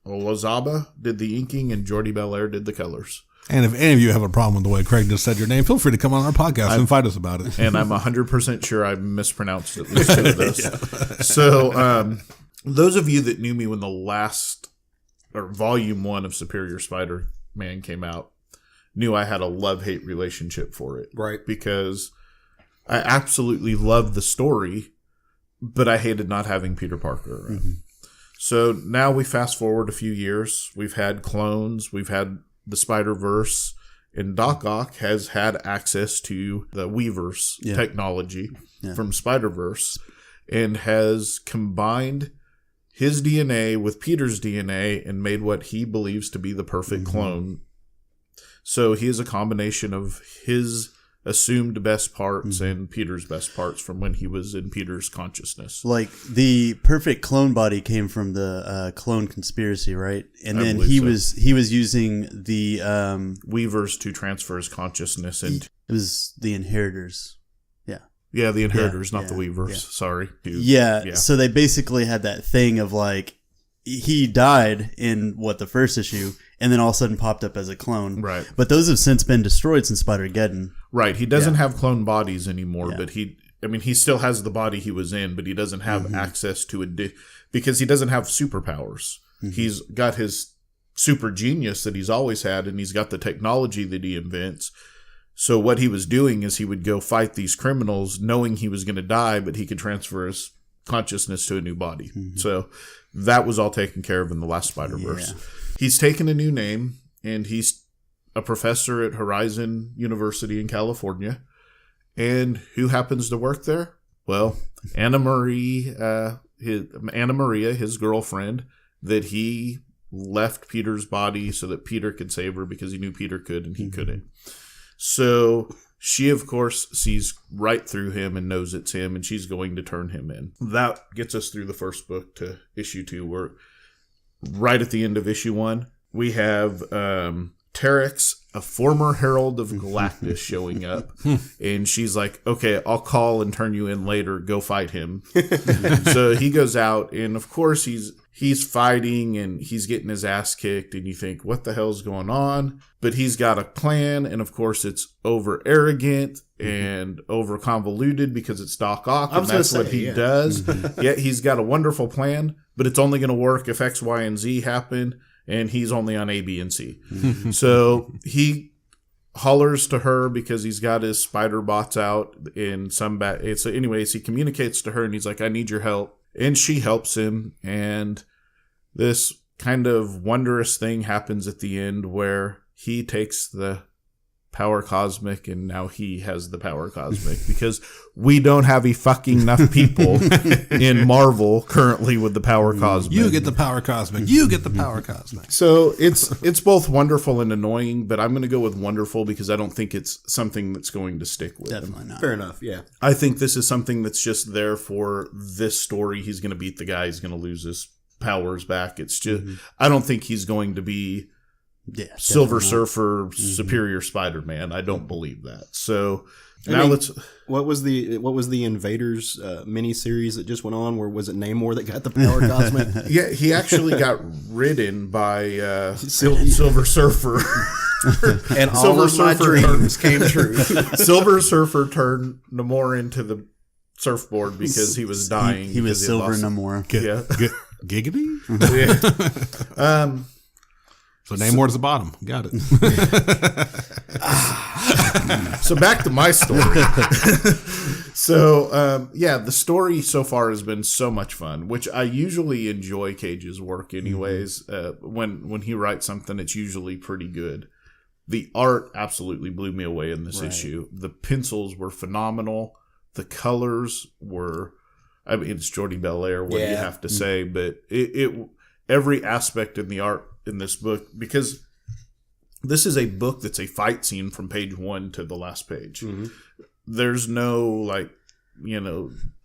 Olazaba did the inking, and Jordi Belair did the colors. And if any of you have a problem with the way Craig just said your name, feel free to come on our podcast and fight us about it. And I'm 100% sure I mispronounced at least 2 of those. So, those of you that knew me when the last, or volume 1 of Superior Spider-Man came out, knew I had a love-hate relationship for it. Right. Because I absolutely loved the story, but I hated not having Peter Parker around. So now we fast forward a few years. We've had clones. We've had the Spider-Verse, and Doc Ock has had access to the Weaver's technology from Spider-Verse, and has combined his DNA with Peter's DNA and made what he believes to be the perfect clone. So he is a combination of his assumed best parts and Peter's best parts from when he was in Peter's consciousness. Like, the perfect clone body came from the clone conspiracy, right? And then he was using the Weavers to transfer his consciousness into. It was the Inheritors. Yeah, the Inheritors, not the Weavers. Sorry. So they basically had that thing of like, he died in the first issue, and then all of a sudden popped up as a clone. Right. But those have since been destroyed since Spider-Geddon. Right. He doesn't have clone bodies anymore, but he still has the body he was in, but he doesn't have access to it because he doesn't have superpowers. He's got his super genius that he's always had, and he's got the technology that he invents, So what he was doing is he would go fight these criminals knowing he was going to die, but he could transfer his consciousness to a new body. So that was all taken care of in the last Spider-Verse. Yeah. He's taken a new name, and he's a professor at Horizon University in California. And who happens to work there? Well, Anna Maria, his girlfriend, that he left Peter's body so that Peter could save her because he knew Peter could and he couldn't. So she, of course, sees right through him and knows it's him, and she's going to turn him in. That gets us through the first book to issue 2. We're right at the end of issue 1. We have Terex, a former Herald of Galactus, showing up, and she's like, okay, I'll call and turn you in later. Go fight him. So he goes out, and of course he's fighting, and he's getting his ass kicked, and you think, what the hell's going on? But he's got a plan, and of course it's over arrogant and over convoluted because it's Doc Ock, and that's what he does. Yeah, he's got a wonderful plan, but it's only going to work if X, Y, and Z happen, and he's only on A, B, and C. So he hollers to her because he's got his spider bots out in some so anyways, he communicates to her, and he's like, I need your help. And she helps him, and this kind of wondrous thing happens at the end where he takes the power cosmic, and now he has the power cosmic because we don't have fucking enough people in Marvel currently with the power cosmic. You get the power cosmic. You get the power cosmic. So it's both wonderful and annoying, but I'm going to go with wonderful because I don't think it's something that's going to stick with him. Definitely not. Fair enough. Yeah. I think this is something that's just there for this story. He's going to beat the guy. He's going to lose his powers back. It's just, I don't think he's going to be Silver Surfer, Superior Spider-Man. I don't believe that. So now let's. What was the Invaders miniseries that just went on? Where was it Namor that got the power cosmic? Yeah, he actually got ridden by Silver Surfer. And all of my dreams came true. Silver Surfer turned Namor into the surfboard because he was dying. He was Silver Namor. Giggity? Yeah. So Namor's the bottom. Got it. So back to my story. So, the story so far has been so much fun, which I usually enjoy Cage's work anyways. When he writes something, it's usually pretty good. The art absolutely blew me away in this issue. The pencils were phenomenal. The colors were, I mean, it's Jordi Belair, what do you have to say? But it every aspect in the art in this book, because this is a book that's a fight scene from page 1 to the last page. There's no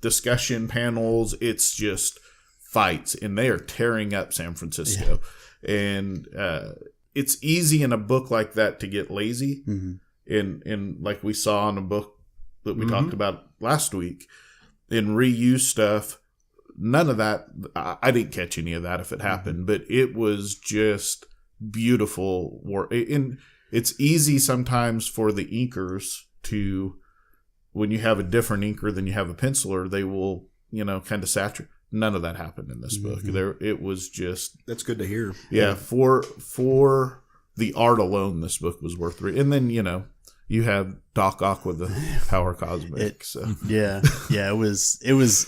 discussion panels. It's just fights, and they are tearing up San Francisco. And it's easy in a book like that to get lazy. In like we saw in a book that we talked about last week, in reuse stuff. None of that, I didn't catch any of that if it happened, but it was just beautiful work. And it's easy sometimes for the inkers to, when you have a different inker than you have a penciler, they will, kind of saturate. None of that happened in this book. It was just... That's good to hear. Yeah, for the art alone, this book was worth reading. And then, you have Doc Ock with the power cosmic. It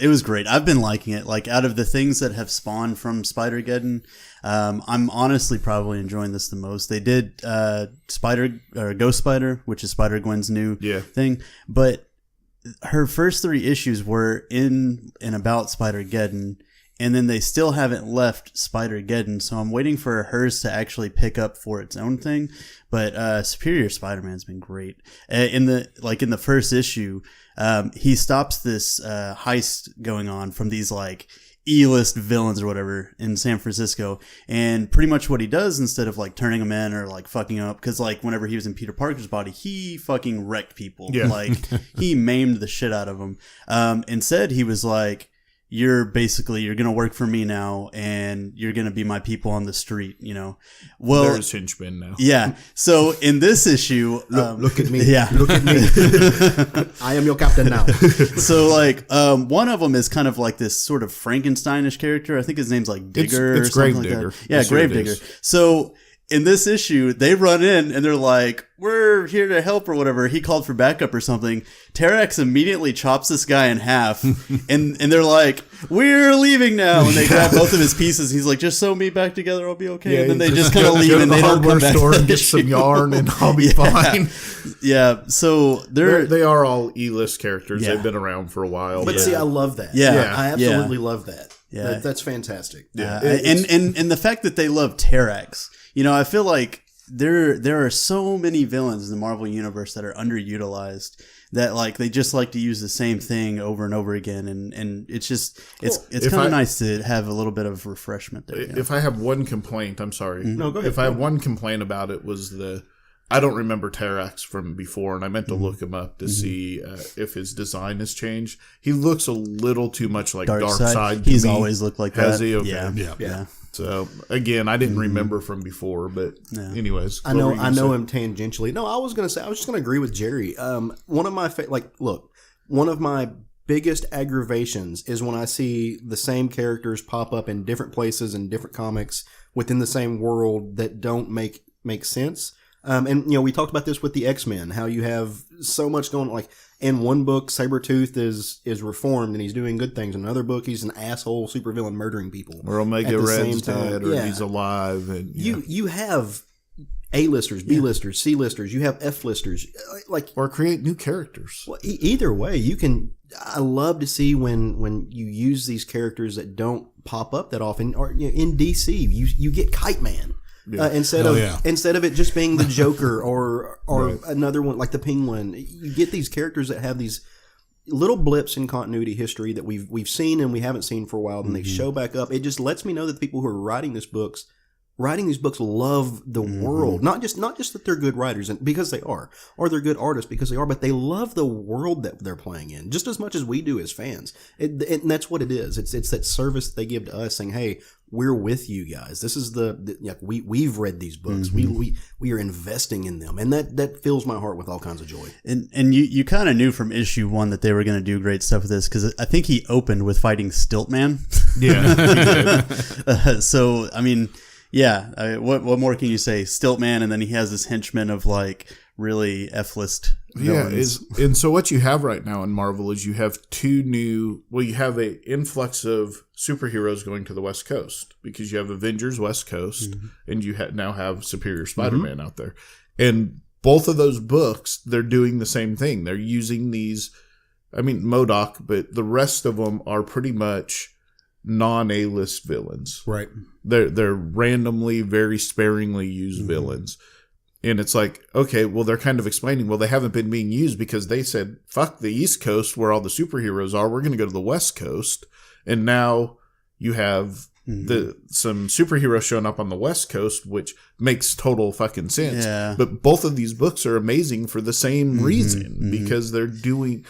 was great. I've been liking it. Like, out of the things that have spawned from Spider-Geddon, I'm honestly probably enjoying this the most. They did Ghost Spider, which is Spider-Gwen's new thing, but her first 3 issues were in and about Spider-Geddon, and then they still haven't left Spider-Geddon, so I'm waiting for hers to actually pick up for its own thing. But Superior Spider-Man's been great. In the first issue, he stops this heist going on from these like E-list villains or whatever in San Francisco, and pretty much what he does, instead of like turning them in or like fucking them up, because like whenever he was in Peter Parker's body, he fucking wrecked people. Like he maimed the shit out of them. Instead, he was like, you're gonna work for me now, and you're gonna be my people on the street, Well, there's henchmen now. Yeah. So in this issue, look at me. Yeah. Look at me. I am your captain now. So like, one of them is kind of like this sort of Frankensteinish character. I think his name's like Digger. It's or something Gravedigger. Like that. Yeah, Gravedigger. So in this issue, they run in and they're like, we're here to help or whatever. He called for backup or something. Terrax immediately chops this guy in half and they're like, we're leaving now. And they grab both of his pieces. He's like, just sew me back together. I'll be okay. Yeah, and then they just kind of leave and they don't come back. Store and get some yarn and I'll be fine. Yeah. So they are all E-list characters. Yeah. They've been around for a while. But see, I love that. Yeah. I absolutely love that. Yeah. That's fantastic. Yeah. And the fact that they love Terrax, you know, I feel like there are so many villains in the Marvel universe that are underutilized that like they just like to use the same thing over and over again, and it's just it's kind of nice to have a little bit of refreshment there. If I have one complaint, I'm sorry. No, go ahead. If I have one complaint about it was I don't remember Terrax from before, and I meant to look him up to see if his design has changed. He looks a little too much like Darkseid. He's always looked like Has that. he? Okay. Yeah. So again, I didn't remember from before, but anyways, I know him tangentially. No, I was just gonna agree with Jerry. One of my one of my biggest aggravations is when I see the same characters pop up in different places and different comics within the same world that don't make sense. And you know, we talked about this with the X-Men, how you have so much going on. Like in one book, Sabretooth is reformed and he's doing good things. In another book, he's an asshole supervillain murdering people. Or Omega Red's dead, or he's alive. And you have A-listers, B-listers, C-listers. You have F-listers, or create new characters. Well, either way, you can. I love to see when you use these characters that don't pop up that often. Or in DC, you get Kite Man. Instead of it just being the Joker or right. Another one like the Penguin, you get these characters that have these little blips in continuity history that we've seen and we haven't seen for a while, and they show back up. It just lets me know that the people who are writing these books love the world, not just that they're good writers and because they are, or they're good artists because they are, but they love the world that they're playing in just as much as we do as fans. And that's what it is. It's that service that they give to us, saying, "Hey, we're with you guys. This is we've read these books. We are investing in them," and that fills my heart with all kinds of joy. And you kind of knew from issue 1 that they were going to do great stuff with this because I think he opened with fighting Stiltman. Yeah. So I mean. Yeah, what more can you say? Stiltman, and then he has this henchman of like really F-list villains. Yeah, and so what you have right now in Marvel is you have you have a influx of superheroes going to the West Coast because you have Avengers West Coast, and you now have Superior Spider-Man out there. And both of those books, they're doing the same thing. They're using these, MODOK, but the rest of them are pretty much non-A-list villains. Right. They're randomly, very sparingly used villains. And it's like, okay, well, they're kind of explaining, well, they haven't been being used because they said, fuck the East Coast where all the superheroes are. We're going to go to the West Coast. And now you have some superheroes showing up on the West Coast, which makes total fucking sense. Yeah. But both of these books are amazing for the same reason because they're doing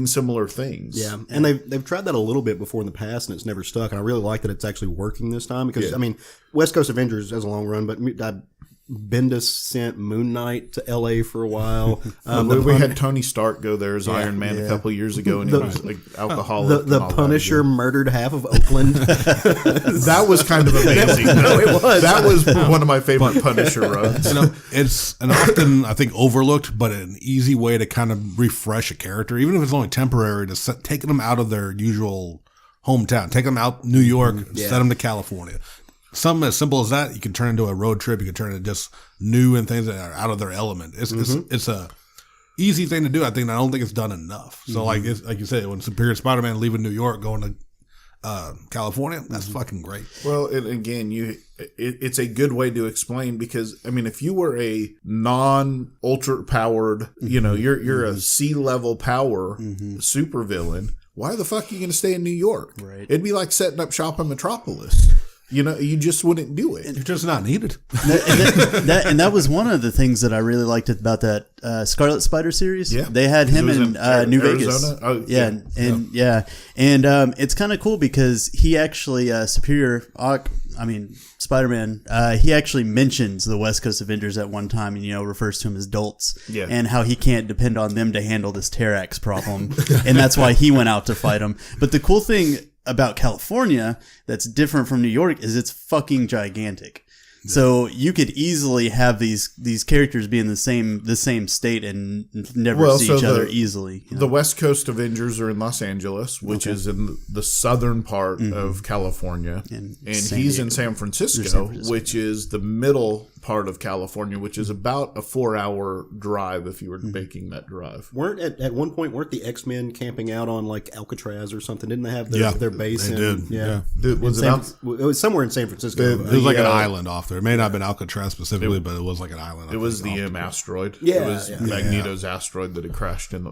similar things. Yeah, and they've tried that a little bit before in the past, and it's never stuck. And I really like that it's actually working this time because West Coast Avengers has a long run, but Bendis sent Moon Knight to LA for a while. We had Tony Stark go there as Iron Man a couple of years ago, and he was like alcoholic. The Punisher murdered half of Oakland. That was kind of amazing. No, it was. That was one of my favorite Punisher runs. It's an often, I think, overlooked, but an easy way to kind of refresh a character, even if it's only temporary, to taking them out of their usual hometown, take them out New York, send them to California. Something as simple as that, you can turn into a road trip. You can turn into just new and things that are out of their element. It's a easy thing to do. I don't think it's done enough. So like you said, when Superior Spider-Man leaving New York, going to California, that's fucking great. Well, and again, it's a good way to explain because if you were a non-ultra powered, you're a C-level power supervillain. Why the fuck are you going to stay in New York? Right. It'd be like setting up shop in Metropolis. You just wouldn't do it. You're just not needed. And that was one of the things that I really liked about that Scarlet Spider series. Yeah. They had him in New Arizona? Vegas. Oh, yeah. And it's kind of cool because he actually, Spider-Man, he actually mentions the West Coast Avengers at one time and, refers to them as dolts. Yeah. And how he can't depend on them to handle this Terrax problem. And that's why he went out to fight them. But the cool thing about California that's different from New York is it's fucking gigantic. So you could easily have these characters be in the same state and never see each other easily. The West Coast Avengers are in Los Angeles, which is in the southern part of California, and he's in San Francisco, which is the middle part of California, which is about a 4-hour drive if you were making that drive. At one point weren't the X-Men camping out on like Alcatraz or something? Didn't they have their base? They did. Yeah. It was somewhere in San Francisco. It was like an island off there. It may not have been Alcatraz specifically, but it was like an island. It was the M asteroid. Yeah, it was Magneto's asteroid that had crashed in.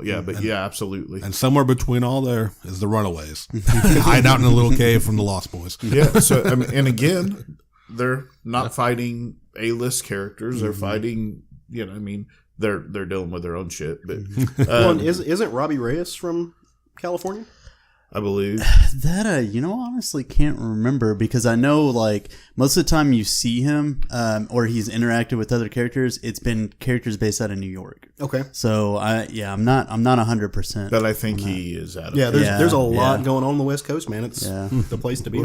Absolutely. And somewhere between all there is the Runaways, hide out in a little cave from the Lost Boys. Yeah. So and again, they're not fighting A-list characters. They're fighting. They're dealing with their own shit. But isn't Robbie Reyes from California? I believe that honestly can't remember, because I know like most of the time you see him or he's interacted with other characters, it's been characters based out of New York. Okay. So I'm not 100%. But I think he is out of there's a lot going on the West Coast, man. It's the place to be.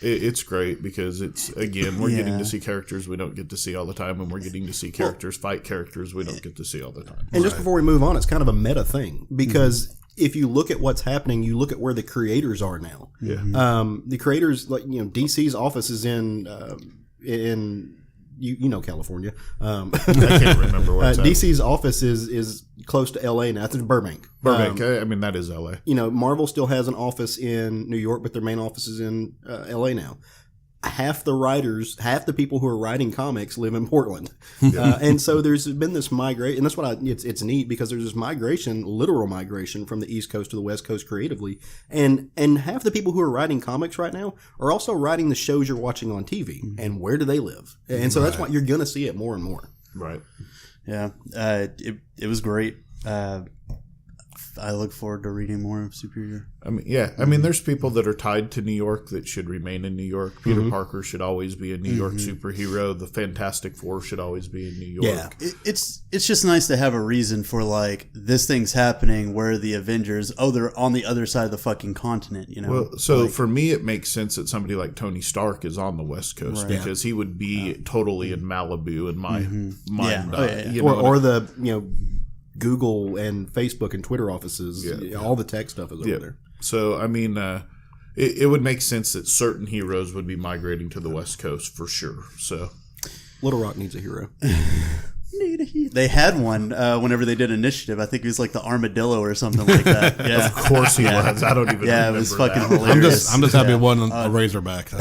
It's great because we're getting to see characters we don't get to see all the time, and we're getting to see characters fight characters we don't get to see all the time. And just before we move on, it's kind of a meta thing because if you look at what's happening, you look at where the creators are now. Yeah. The creators, like DC's office is in California. I can't remember where it's at. DC's office is close to LA now. It's in Burbank. That is LA. Marvel still has an office in New York, but their main office is in LA now. Half the people who are writing comics live in Portland. And so there's been this migration, and that's what it's neat because there's this literal migration from the East Coast to the West Coast creatively. And half the people who are writing comics right now are also writing the shows you're watching on TV. And where do they live? And so that's why you're going to see it more and more. Right. Yeah. It was great. I look forward to reading more of Superior. There's people that are tied to New York that should remain in New York. Peter Parker should always be a New York superhero. The Fantastic Four should always be in New York. Yeah, it's just nice to have a reason for like this thing's happening where the Avengers, they're on the other side of the fucking continent. Well, for me, it makes sense that somebody like Tony Stark is on the West Coast because he would be totally in Malibu in my mind. Or the Google and Facebook and Twitter offices, all the tech stuff is over there. So, it would make sense that certain heroes would be migrating to the West Coast for sure. So, Little Rock needs a hero. They had one whenever they did Initiative. I think it was like the armadillo or something like that. Yeah. Of course he was. I don't even remember. It was fucking hilarious. I'm just happy it wasn't a Razorback.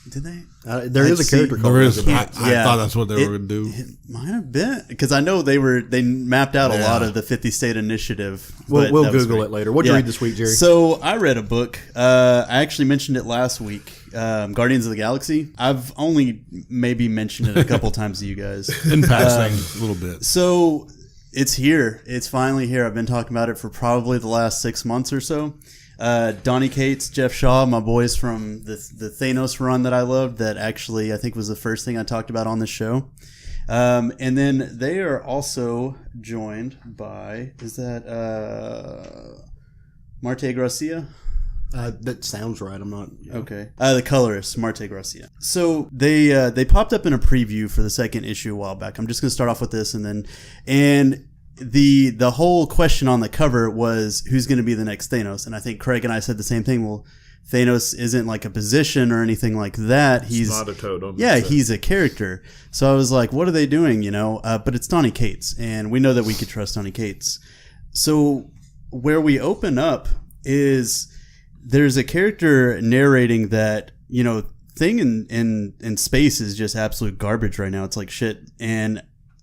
Did they? There is a character called Razorback. I thought that's what they were going to do. It might have been because I know they mapped out a lot of the 50-state initiative. We'll Google it later. What'd you read this week, Jerry? So I read a book. I actually mentioned it last week. Guardians of the Galaxy. I've only maybe mentioned it a couple times to you guys in passing a little bit. So it's here. It's finally here. I've been talking about it for probably the last 6 months or so. Donny Cates, Geoff Shaw, my boys from the Thanos run that I loved, that actually I think was the first thing I talked about on the show. And then they are also joined by, is that Marte Gracia? That sounds right. I'm not. Okay. The colorist, Marte Gracia. So they popped up in a preview for the second issue a while back. I'm just going to start off with this and the whole question on the cover was who's going to be the next Thanos, and I think Craig and I said the same thing. Well, Thanos isn't like a position or anything like that. He's not a totem. Yeah, he's a character. So I was like, what are they doing? But it's Donny Cates, and we know that we could trust Donny Cates. So where we open up is there's a character narrating that thing in space is just absolute garbage right now. It's like shit, and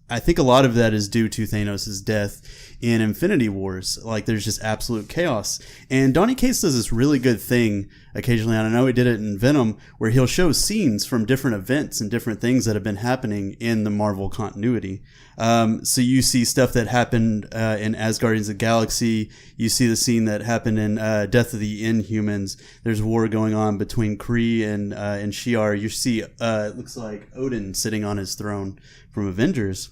I think a lot of that is due to Thanos' death in Infinity Wars. Like, there's just absolute chaos. And Donny Cates does this really good thing occasionally, and I know he did it in Venom, where he'll show scenes from different events and different things that have been happening in the Marvel continuity. So you see stuff that happened in Guardians of the Galaxy. You see the scene that happened in Death of the Inhumans. There's war going on between Kree and Shi'ar. You see, it looks like Odin sitting on his throne from Avengers.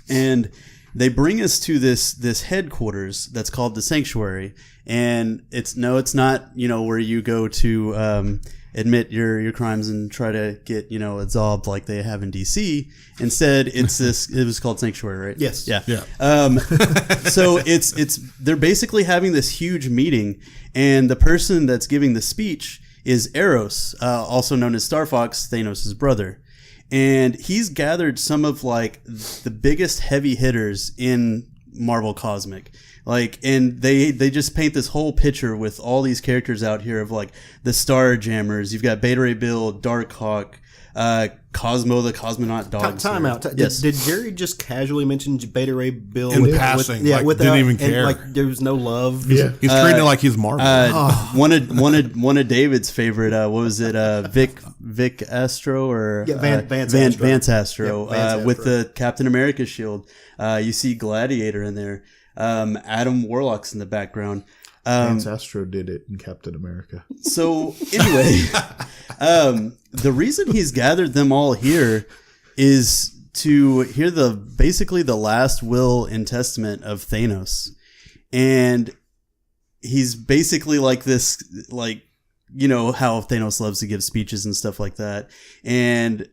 And they bring us to this headquarters that's called the Sanctuary, and it's not where you go to admit your crimes and try to get, absolved like they have in DC. Instead, it was called Sanctuary, right? Yes. Yeah. Yeah. So they're basically having this huge meeting, and the person that's giving the speech is Eros, also known as Star Fox, Thanos' brother. And he's gathered some of like the biggest heavy hitters in Marvel Cosmic. Like, and they just paint this whole picture with all these characters out here of like the Star Jammers. You've got Beta Ray Bill, Darkhawk, Cosmo the Cosmonaut Dog. Time out. Yes. Did Jerry just casually mention Beta Ray Bill In passing, didn't even care. Like there was no love. Yeah. He's treating it like he's Marvel. One of David's favorite. What was it? Vic Astro or Vance Astro. Vance Astro. Vance Astro. With the Captain America shield. You see Gladiator in there. Adam Warlock's in the background. Vance Astro did it in Captain America. So anyway, the reason he's gathered them all here is to hear basically the last will and testament of Thanos. And he's basically like this, like, how Thanos loves to give speeches and stuff like that. And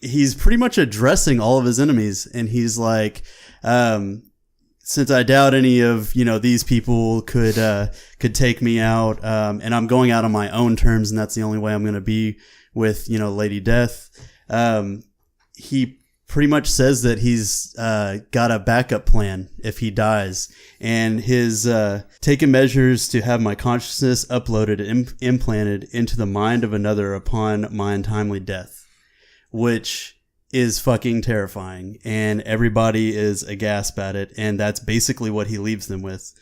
he's pretty much addressing all of his enemies. And he's like, since I doubt any of, these people could take me out, and I'm going out on my own terms, and that's the only way I'm going to be with, Lady Death. He pretty much says that he's got a backup plan if he dies, and his taken measures to have my consciousness uploaded and implanted into the mind of another upon my untimely death, which is fucking terrifying, and everybody is aghast at it, and that's basically what he leaves them with.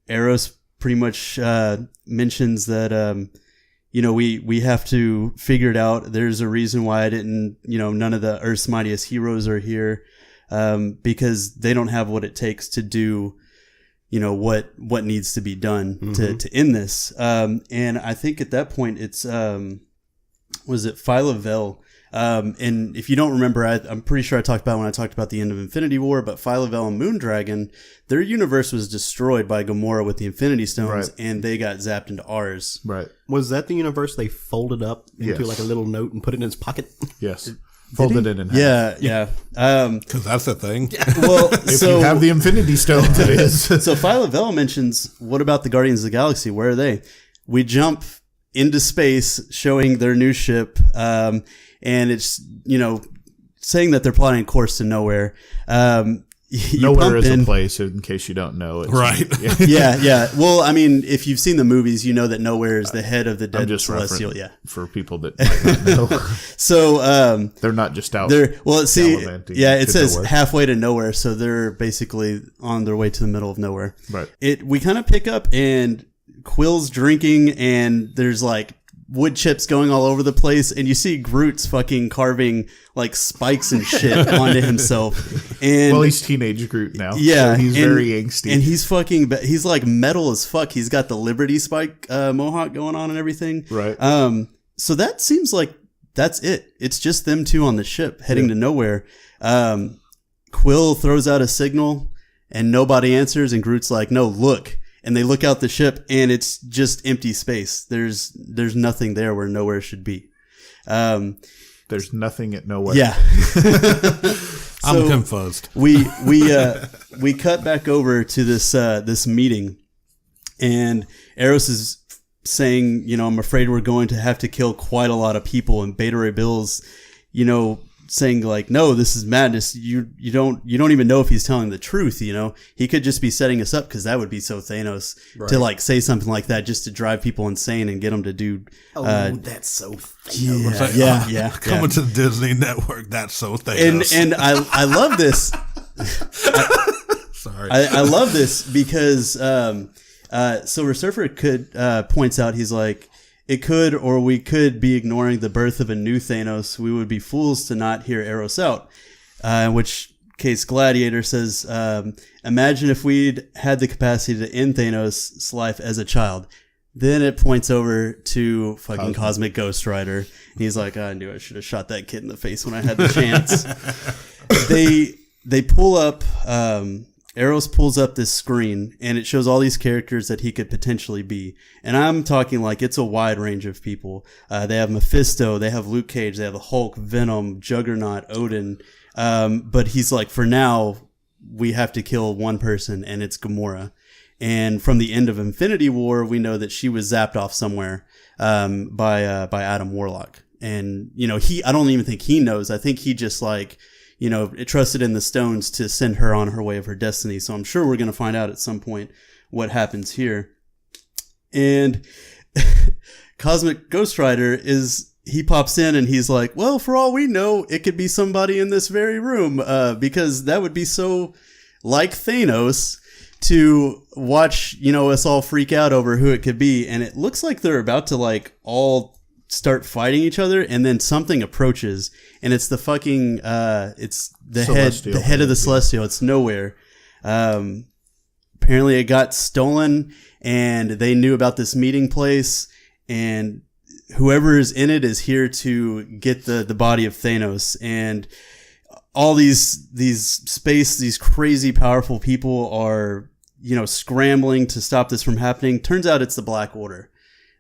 Eros pretty much mentions that we have to figure it out. There's a reason why I didn't, none of the Earth's mightiest heroes are here, because they don't have what it takes to do, what needs to be done to end this. And I think at that point it's was it Phyla-Vell? And if you don't remember, I'm pretty sure I talked about when I talked about the end of Infinity War, but Phyla-Vell and Moondragon, their universe was destroyed by Gamora with the Infinity Stones, and they got zapped into ours. Right. Was that the universe they folded up into like a little note and put it in his pocket? Yes. Folded it in half. Yeah. Because that's the thing. Well, If you have the Infinity Stones, it is. So Phyla-Vell mentions, what about the Guardians of the Galaxy? Where are they? We jump into space showing their new ship, and it's, saying that they're plotting a course to nowhere. Nowhere is a place, in case you don't know. It's, Right. Yeah. Well, I mean, if you've seen the movies, you know that Nowhere is the head of the dead I'm just celestial. referencing Yeah. for people that might not know. So They're not just out. it says nowhere. halfway to nowhere, so they're basically on their way to the middle of nowhere. Right. We kind of pick up, and Quill's drinking, and there's like wood chips going all over the place, and you see Groot's fucking carving like spikes and shit onto himself. And he's teenage Groot now. Yeah, so he's very angsty, and he's like metal as fuck. He's got the Liberty Spike mohawk going on and everything. Right. So that seems like that's it. It's just them two on the ship heading to nowhere. Quill throws out a signal, and nobody answers, and Groot's like, "No, look." And they look out the ship, and it's just empty space. There's nothing there where nowhere should be. There's nothing at nowhere. Yeah. I'm confused. We cut back over to this meeting, and Eros is saying, I'm afraid we're going to have to kill quite a lot of people. And Beta Ray Bill's, saying like, no, this is madness. You don't even know if he's telling the truth. He could just be setting us up, because that would be so Thanos to like say something like that just to drive people insane and get them to do. That's so Thanos. Yeah. Coming to the Disney Network, that's so Thanos. And I love this. Sorry. I love this because Silver Surfer points out, he's like, it could, or we could be ignoring the birth of a new Thanos. We would be fools to not hear Eros out. In which case Gladiator says, imagine if we'd had the capacity to end Thanos' life as a child. Then it points over to fucking Cosmic Ghost Rider. He's like, I knew I should have shot that kid in the face when I had the chance. They pull up, Eros pulls up this screen and it shows all these characters that he could potentially be. And I'm talking like it's a wide range of people. They have Mephisto, they have Luke Cage, they have the Hulk, Venom, Juggernaut, Odin. But he's like, for now, we have to kill one person, and it's Gamora. And from the end of Infinity War, we know that she was zapped off somewhere by Adam Warlock. And, you know, I don't even think he knows. I think he just like, you know, trusted in the stones to send her on her way of her destiny. So I'm sure we're going to find out at some point what happens here. And Cosmic Ghost Rider he pops in and he's like, well, for all we know, it could be somebody in this very room, because that would be so like Thanos to watch, you know, us all freak out over who it could be. And it looks like they're about to like all start fighting each other, and then something approaches, and it's the fucking it's the head of the Celestial. It's nowhere. Apparently it got stolen, and they knew about this meeting place, and whoever is in it is here to get the body of Thanos. And all these crazy powerful people are, you know, scrambling to stop this from happening. Turns out it's the Black Order.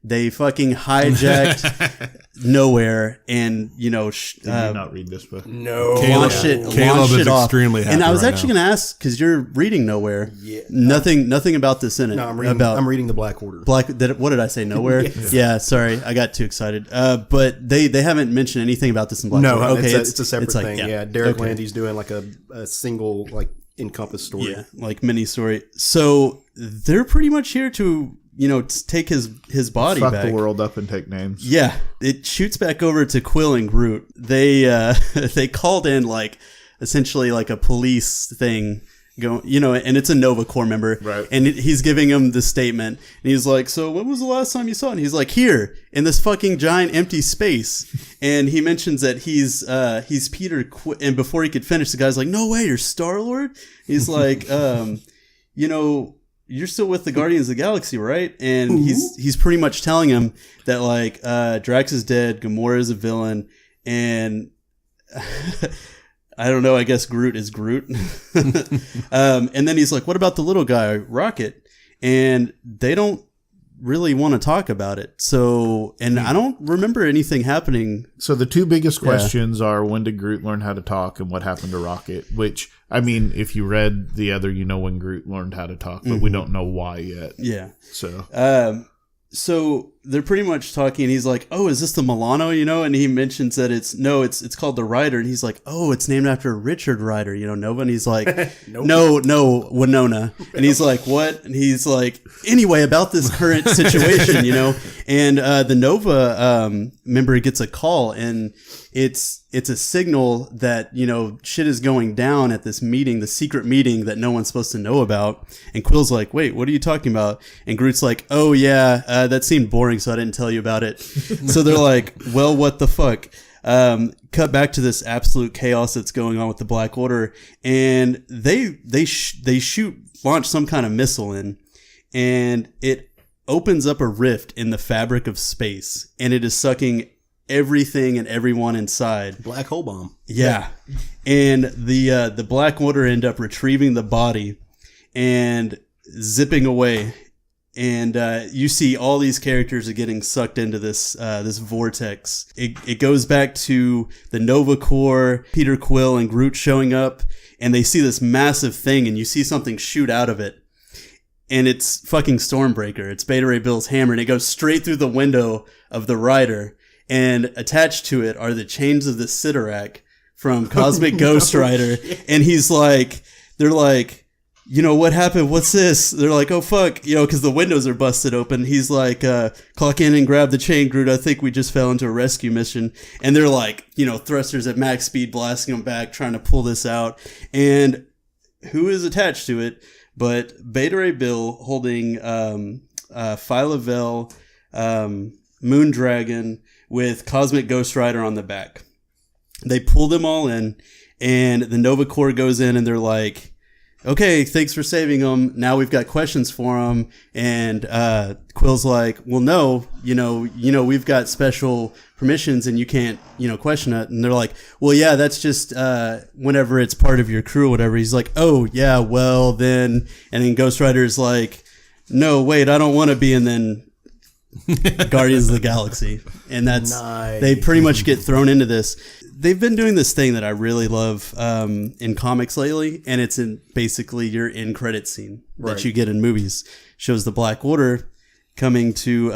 They fucking hijacked Nowhere, and, you know, Did you not read this book? No. Caleb is off. extremely happy. And I was right actually now. going to ask, because you're reading Nowhere. Yeah. Nothing about this in it. No, I'm reading the Black Order. What did I say? Nowhere? Yes. Yeah, sorry. I got too excited. But they haven't mentioned anything about this in Black Order. No, Okay, it's a separate thing. Yeah, Derek Okay. Landy's doing like a single like encompass story. Yeah, like mini story. So they're pretty much here to, you know, take his body Fuck back. the world up and take names. Yeah, it shoots back over to Quill and Groot. They they called in like essentially like a police thing, you know, and it's a Nova Corps member, right? And he's giving him the statement, and he's like, "So when was the last time you saw it?" And he's like, "Here in this fucking giant empty space." And he mentions that he's Peter and before he could finish, the guy's like, "No way, you're Star-Lord?" He's like, you know, you're still with the Guardians of the Galaxy, right? And he's pretty much telling him that like Drax is dead, Gamora is a villain, and I don't know, I guess Groot is Groot. And then he's like, what about the little guy, Rocket? And they don't really want to talk about it. So, and I don't remember anything happening. So the two biggest questions are, when did Groot learn how to talk, and what happened to Rocket? Which, I mean, if you read the other, you know when Groot learned how to talk, but we don't know why yet. Yeah. So they're pretty much talking, and he's like, "Oh, is this the Milano?" You know, and he mentions that it's called the Rider, and he's like, "Oh, it's named after Richard Rider, you know, Nova." And he's like, "No, Winona." And he's like, "What?" And he's like, "Anyway, about this current situation, you know." And the Nova member gets a call, and it's a signal that, you know, shit is going down at this meeting, the secret meeting that no one's supposed to know about. And Quill's like, "Wait, what are you talking about?" And Groot's like, "Oh yeah, that seemed boring, so I didn't tell you about it." So they're like, "Well, what the fuck?" Cut back to this absolute chaos that's going on with the Black Order, and they launch some kind of missile in, and it opens up a rift in the fabric of space, and it is sucking everything and everyone inside. Black hole bomb. Yeah. And the Black Order end up retrieving the body and zipping away. And you see all these characters are getting sucked into this vortex. It goes back to the Nova Corps, Peter Quill and Groot showing up, and they see this massive thing, and you see something shoot out of it. And it's fucking Stormbreaker. It's Beta Ray Bill's hammer, and it goes straight through the window of the Rider. And attached to it are the chains of the Sidorak from Cosmic Ghost Rider. And they're like, you know, what happened? What's this? They're like, oh, fuck, you know, because the windows are busted open. He's like, clock in and grab the chain, Groot. I think we just fell into a rescue mission. And they're like, you know, thrusters at max speed, blasting them back, trying to pull this out. And who is attached to it but Beta Ray Bill holding Phyla-Vell, Moondragon, with Cosmic Ghost Rider on the back. They pull them all in, and the Nova Corps goes in, and they're like, okay, thanks for saving him. Now we've got questions for him. And Quill's like, well, no, we've got special permissions and you can't, question it. And they're like, well, yeah, that's just whenever it's part of your crew or whatever. He's like, oh, yeah, well, then. And then Ghost Rider's like, no, wait, I don't want to be. And then Guardians of the Galaxy. And that's, Nice. They pretty much get thrown into this. They've been doing this thing that I really love in comics lately, and it's in basically your end credit scene that you get in movies. Shows the Black Order coming to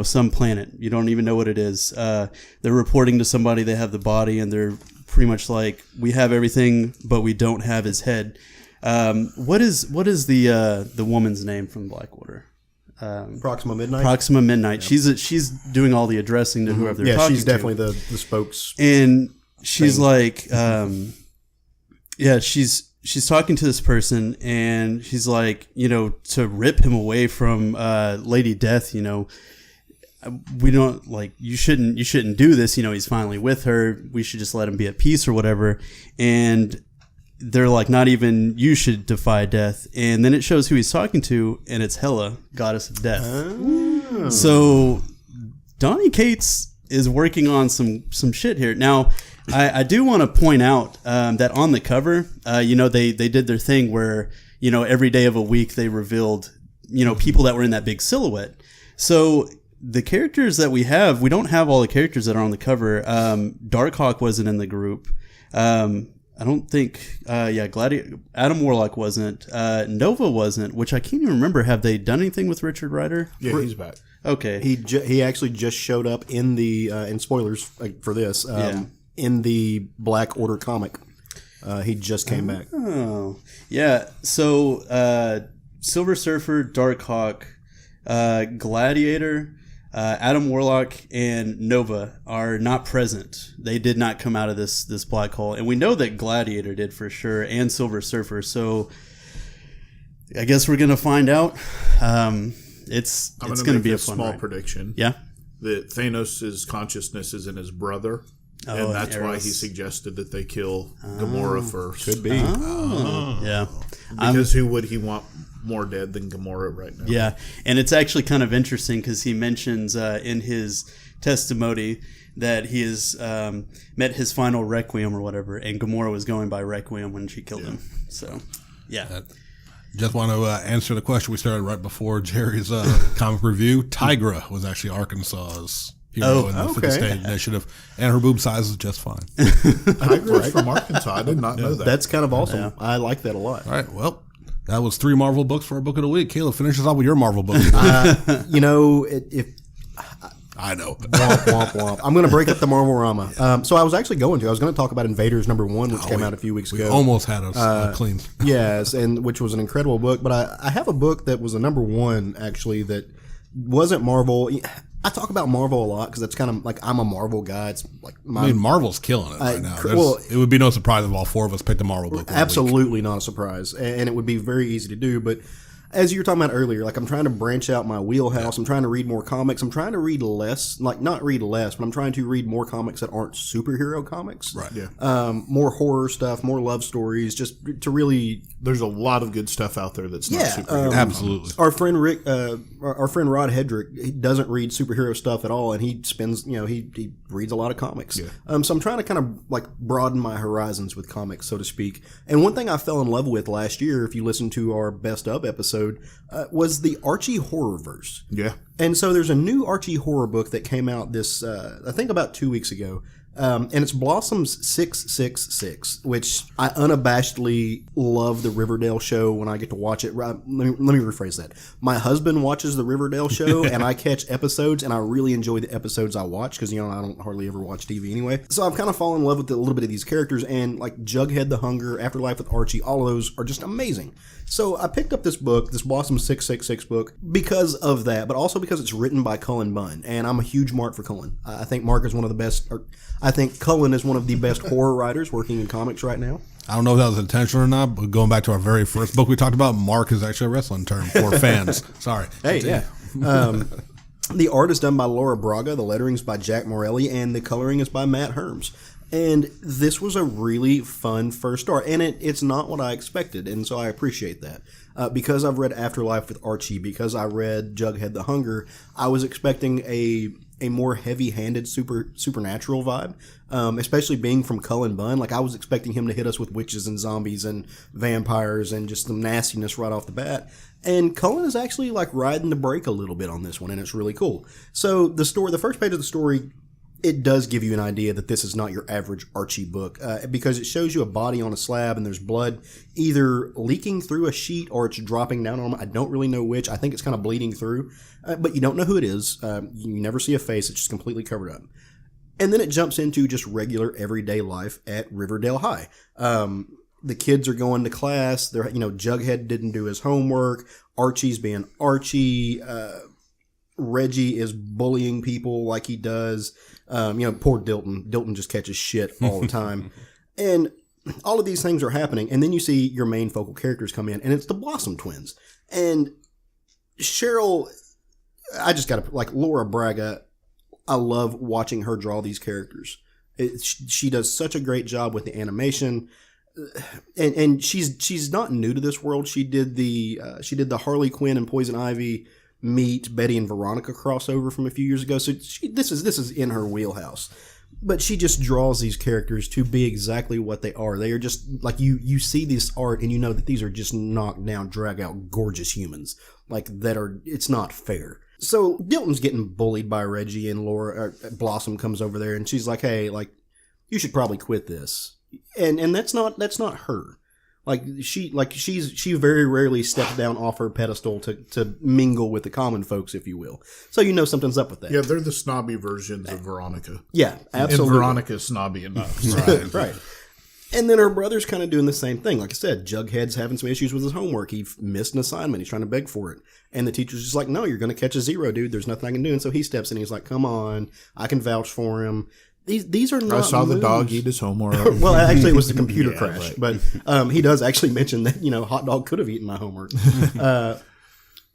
some planet. You don't even know what it is. They're reporting to somebody. They have the body, and they're pretty much like, we have everything, but we don't have his head. What is the woman's name from Black Order? Proxima Midnight. Proxima Midnight. Yep. She's doing all the addressing to whoever they're talking to. Yeah, she's definitely the spokes. And she's like, she's talking to this person, and she's like, to rip him away from Lady Death, we don't like, you shouldn't do this. He's finally with her. We should just let him be at peace or whatever. And they're like, not even you should defy death. And then it shows who he's talking to, and it's Hela, goddess of death. Oh. So Donny Cates is working on some shit here. Now, I do want to point out that on the cover, they did their thing where, every day of a week they revealed, people that were in that big silhouette. So the characters that we don't have all the characters that are on the cover. Darkhawk wasn't in the group. I don't think, Adam Warlock wasn't, Nova wasn't, which I can't even remember. Have they done anything with Richard Rider? Yeah, he's back. Okay. He actually just showed up in the, and spoilers for this, in the Black Order comic. He just came back. Oh, yeah. So, Silver Surfer, Darkhawk, Gladiator, Adam Warlock and Nova are not present. They did not come out of this black hole, and we know that Gladiator did for sure, and Silver Surfer. So I guess we're gonna find out. It's gonna be a fun small ride. prediction. Yeah, that Thanos' consciousness is in his brother, and that's why he suggested that they kill Gamora first. Could be. Yeah, because who would he want more dead than Gamora right now? Yeah, and it's actually kind of interesting because he mentions in his testimony that he has met his final Requiem or whatever, and Gamora was going by Requiem when she killed him. So, yeah. Just want to answer the question we started right before Jerry's comic review. Tigra was actually Arkansas's hero in the 50 State Initiative, and her boob size is just fine. Tigra's from Arkansas. I did not know that. That's kind of awesome. Yeah. I like that a lot. All right, well, that was 3 Marvel books for our book of the week. Caleb, finish us off with your Marvel book. I know. Womp, womp, womp. I'm going to break up the Marvel-rama. So I was actually going to talk about Invaders #1, which came out a few weeks ago. Almost had us clean. Yes, and which was an incredible book. But I have a book that was a #1, actually, that wasn't Marvel. I talk about Marvel a lot because that's kind of like, I'm a Marvel guy. It's like Marvel's killing it right now. It would be no surprise if all 4 of us picked a Marvel book. Absolutely not a surprise, and it would be very easy to do. But as you were talking about earlier, like, I'm trying to branch out my wheelhouse. I'm trying to read more comics. I'm trying to read less, like, not read less, but I'm trying to read more comics that aren't superhero comics. Right. Yeah. More horror stuff, more love stories, just to really. There's a lot of good stuff out there that's not superhero. Absolutely. Our friend Rick, our friend Rod Hedrick, he doesn't read superhero stuff at all, and he spends, he reads a lot of comics. Yeah. So I'm trying to kind of like broaden my horizons with comics, so to speak. And one thing I fell in love with last year, if you listen to our Best Of episode, was the Archie Horrorverse. Yeah. And so there's a new Archie horror book that came out this, I think about 2 weeks ago. And it's Blossom's 666, which I unabashedly love the Riverdale show when I get to watch it. Let me rephrase that. My husband watches the Riverdale show, and I catch episodes, and I really enjoy the episodes I watch because, I don't hardly ever watch TV anyway. So I've kind of fallen in love with a little bit of these characters, and like Jughead the Hunger, Afterlife with Archie, all of those are just amazing. So I picked up this book, this Blossom 666 book, because of that, but also because it's written by Cullen Bunn, and I'm a huge mark for Cullen. I think Mark is one of the best, I think Cullen is one of the best horror writers working in comics right now. I don't know if that was intentional or not, but going back to our very first book we talked about, Mark is actually a wrestling term for fans. Sorry. Hey, yeah. The art is done by Laura Bragga, the lettering's by Jack Morelli, and the coloring is by Matt Herms. And this was a really fun first start, and it's not what I expected, and so I appreciate that. Because I've read Afterlife with Archie, because I read Jughead the Hunger, I was expecting a more heavy-handed supernatural vibe, especially being from Cullen Bunn. Like, I was expecting him to hit us with witches and zombies and vampires and just some nastiness right off the bat. And Cullen is actually, like, riding the brake a little bit on this one, and it's really cool. So the first page of the story, it does give you an idea that this is not your average Archie book, because it shows you a body on a slab and there's blood either leaking through a sheet or it's dropping down on them. I don't really know which. I think it's kind of bleeding through, but you don't know who it is. You never see a face. It's just completely covered up. And then it jumps into just regular everyday life at Riverdale High. The kids are going to class. They're, Jughead didn't do his homework. Archie's being Archie. Reggie is bullying people like he does. Poor Dilton. Dilton just catches shit all the time. And all of these things are happening. And then you see your main focal characters come in, and it's the Blossom twins. And Cheryl, I just got to, like, Laura Bragga, I love watching her draw these characters. She does such a great job with the animation. And she's not new to this world. She did the Harley Quinn and Poison Ivy meet Betty and Veronica crossover from a few years ago. So this is in her wheelhouse. But she just draws these characters to be exactly what they are. They are just like you see this art and you know that these are just knocked down, drag out, gorgeous humans. Like it's not fair. So Dilton's getting bullied by Reggie, and Blossom comes over there and she's like, "Hey, like, you should probably quit this." And that's not her. She very rarely steps down off her pedestal to mingle with the common folks, if you will. So something's up with that. Yeah, they're the snobby versions of Veronica. Yeah, absolutely. And Veronica's snobby enough. Right. And then her brother's kind of doing the same thing. Like I said, Jughead's having some issues with his homework. He missed an assignment. He's trying to beg for it. And the teacher's just like, "No, you're going to catch a 0, dude. There's nothing I can do." And so he steps in. He's like, "Come on. I can vouch for him." These are not I saw moves. the dog eat his homework. Well, actually, it was the computer crash. But he does actually mention that, Hot Dog could have eaten my homework.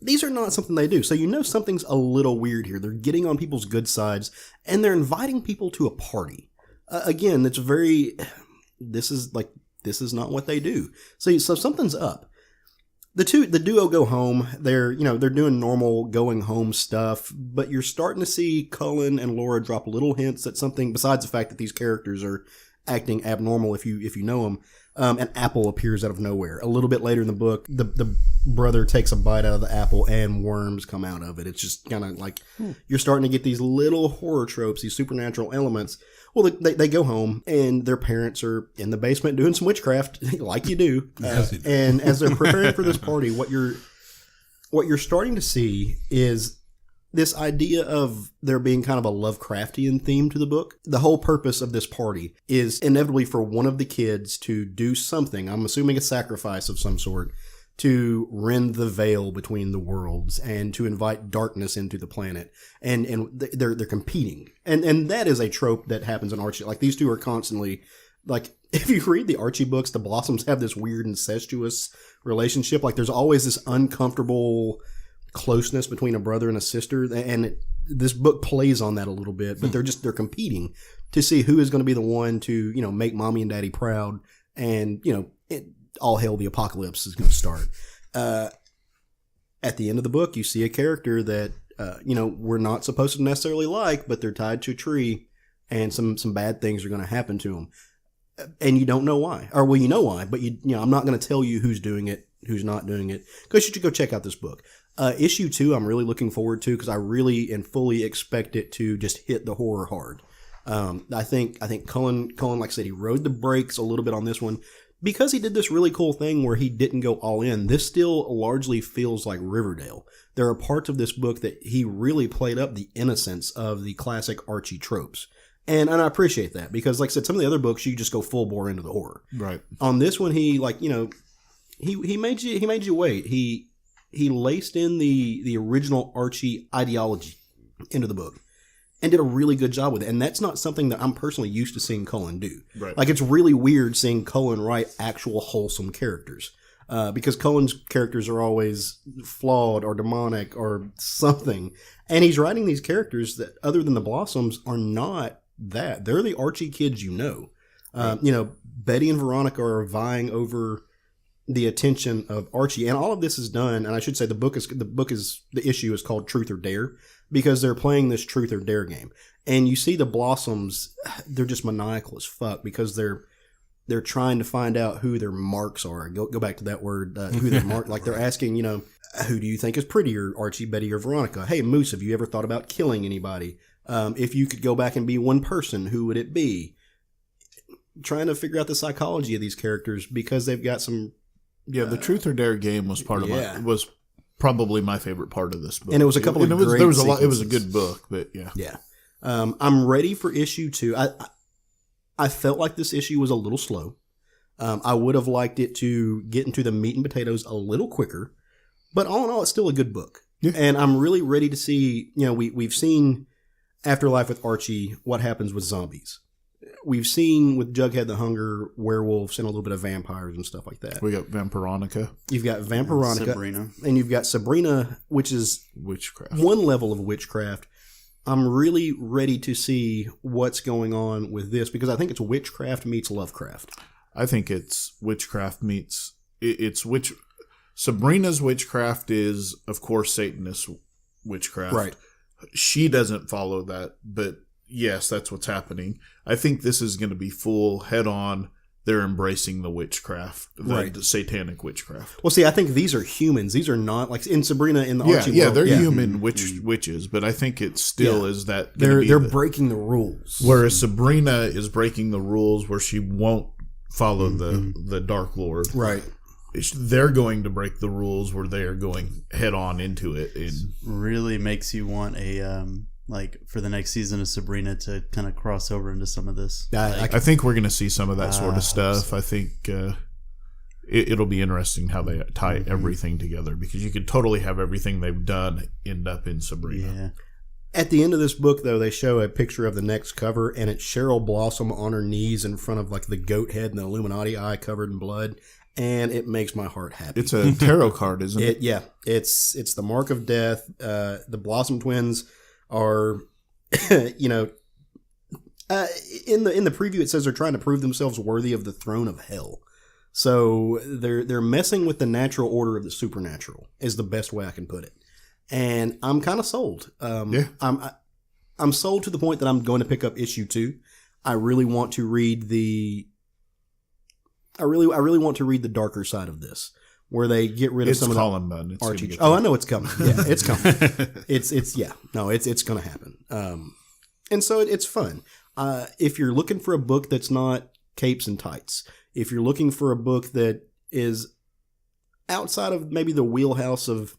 These are not something they do. So something's a little weird here. They're getting on people's good sides, and they're inviting people to a party. Again, it's very... This is not what they do. So something's up. The duo go home. They're doing normal going home stuff, but you're starting to see Cullen and Laura drop little hints at something besides the fact that these characters are acting abnormal if you know them. An apple appears out of nowhere. A little bit later in the book, the brother takes a bite out of the apple and worms come out of it. It's just kind of like you're starting to get these little horror tropes, these supernatural elements. Well, they go home, and their parents are in the basement doing some witchcraft, like you do. And as they're preparing for this party, what you're starting to see is this idea of there being kind of a Lovecraftian theme to the book. The whole purpose of this party is inevitably for one of the kids to do something, I'm assuming a sacrifice of some sort, to rend the veil between the worlds and to invite darkness into the planet. And they're competing. And that is a trope that happens in Archie. Like, these two are constantly, like, if you read the Archie books, the Blossoms have this weird incestuous relationship. Like, there's always this uncomfortable closeness between a brother and a sister. And this book plays on that a little bit, but they're competing to see who is going to be the one to, make mommy and daddy proud. And, all hell, the apocalypse is going to start. At the end of the book, you see a character that, we're not supposed to necessarily like, but they're tied to a tree, and some bad things are going to happen to them. And you don't know why. Or, well, you know why, but I'm not going to tell you who's doing it, who's not doing it, because you should go check out this book. Issue 2, I'm really looking forward to, because I really and fully expect it to just hit the horror hard. I think Cullen, like I said, he rode the brakes a little bit on this one. Because he did this really cool thing where he didn't go all in, this still largely feels like Riverdale. There are parts of this book that he really played up the innocence of the classic Archie tropes. And I appreciate that, because like I said, some of the other books, you just go full bore into the horror. Right. On this one, he made you wait. He laced in the original Archie ideology into the book. And did a really good job with it. And that's not something that I'm personally used to seeing Cullen do. Right. Like, it's really weird seeing Cullen write actual wholesome characters. Because Cullen's characters are always flawed or demonic or something. And he's writing these characters that, other than the Blossoms, are not that. They're the Archie kids, you know. Betty and Veronica are vying over the attention of Archie, and all of this is done. And I should say the issue is called Truth or Dare, because they're playing this Truth or Dare game. And you see the Blossoms, they're just maniacal as fuck, because they're trying to find out who their marks are. Go back to that word, who their mark. Like they're asking, who do you think is prettier, Archie, Betty, or Veronica? Hey, Moose, have you ever thought about killing anybody? If you could go back and be one person, who would it be? Trying to figure out the psychology of these characters, because they've got some. Yeah, the Truth or Dare game was was probably my favorite part of this book, and it was a couple of there was a lot. It was a good book, but yeah. I'm ready for issue 2. I felt like this issue was a little slow. I would have liked it to get into the meat and potatoes a little quicker, but all in all, it's still a good book. Yeah. And I'm really ready to see. We've seen Afterlife with Archie, what happens with zombies. We've seen with Jughead the Hunger, werewolves, and a little bit of vampires and stuff like that. We got Vampironica. You've got Vampironica. Sabrina. And you've got Sabrina, which is witchcraft. One level of witchcraft. I'm really ready to see what's going on with this, because I think it's witchcraft meets Lovecraft. I think it's witchcraft meets... Sabrina's witchcraft is, of course, Satanist witchcraft. Right. She doesn't follow that, but yes, that's what's happening. I think this is going to be full head-on. They're embracing the witchcraft, the satanic witchcraft. Well, see, I think these are humans. These are not, like in Sabrina in the Archie world. They're human witches, but I think it still is that they're breaking the rules. Whereas Sabrina is breaking the rules, where she won't follow the Dark Lord. Right. They're going to break the rules, where they are going head on into it. And really makes you want a for the next season of Sabrina to kind of cross over into some of this. I think we're going to see some of that sort of stuff. I think it'll be interesting how they tie everything together, because you could totally have everything they've done end up in Sabrina. Yeah. At the end of this book, though, they show a picture of the next cover, and it's Cheryl Blossom on her knees in front of like the goat head and the Illuminati eye covered in blood, and it makes my heart happy. It's a tarot card, isn't it? Yeah, it's the Mark of Death. The Blossom twins are, in the preview it says they're trying to prove themselves worthy of the throne of hell. So they're messing with the natural order of the supernatural is the best way I can put it. And I'm kind of sold. I'm sold to the point that I'm going to pick up issue 2. I really want to read I really want to read the darker side of this, where they get rid of some of Cullen, Bunn. Archie. I know it's coming. Yeah, it's coming. it's going to happen. And so it's fun. If you're looking for a book that's not capes and tights, if you're looking for a book that is outside of maybe the wheelhouse of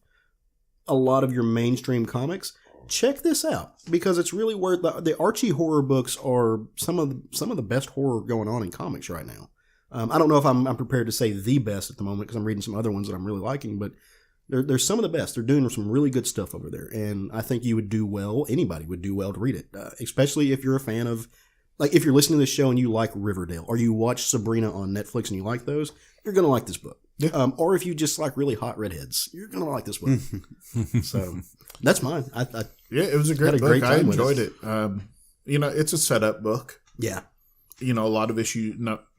a lot of your mainstream comics, check this out, because it's really worth the Archie horror books are some of the best horror going on in comics right now. I don't know if I'm prepared to say the best at the moment, because I'm reading some other ones that I'm really liking, but they're some of the best. They're doing some really good stuff over there, and I think you would do well. Anybody would do well to read it, especially if you're a fan of, like, if you're listening to this show and you like Riverdale, or you watch Sabrina on Netflix and you like those, you're gonna like this book. Yeah. Or if you just like really hot redheads, you're gonna like this book. So that's mine. It was a great book. I enjoyed it. It's a setup book. Yeah. A lot of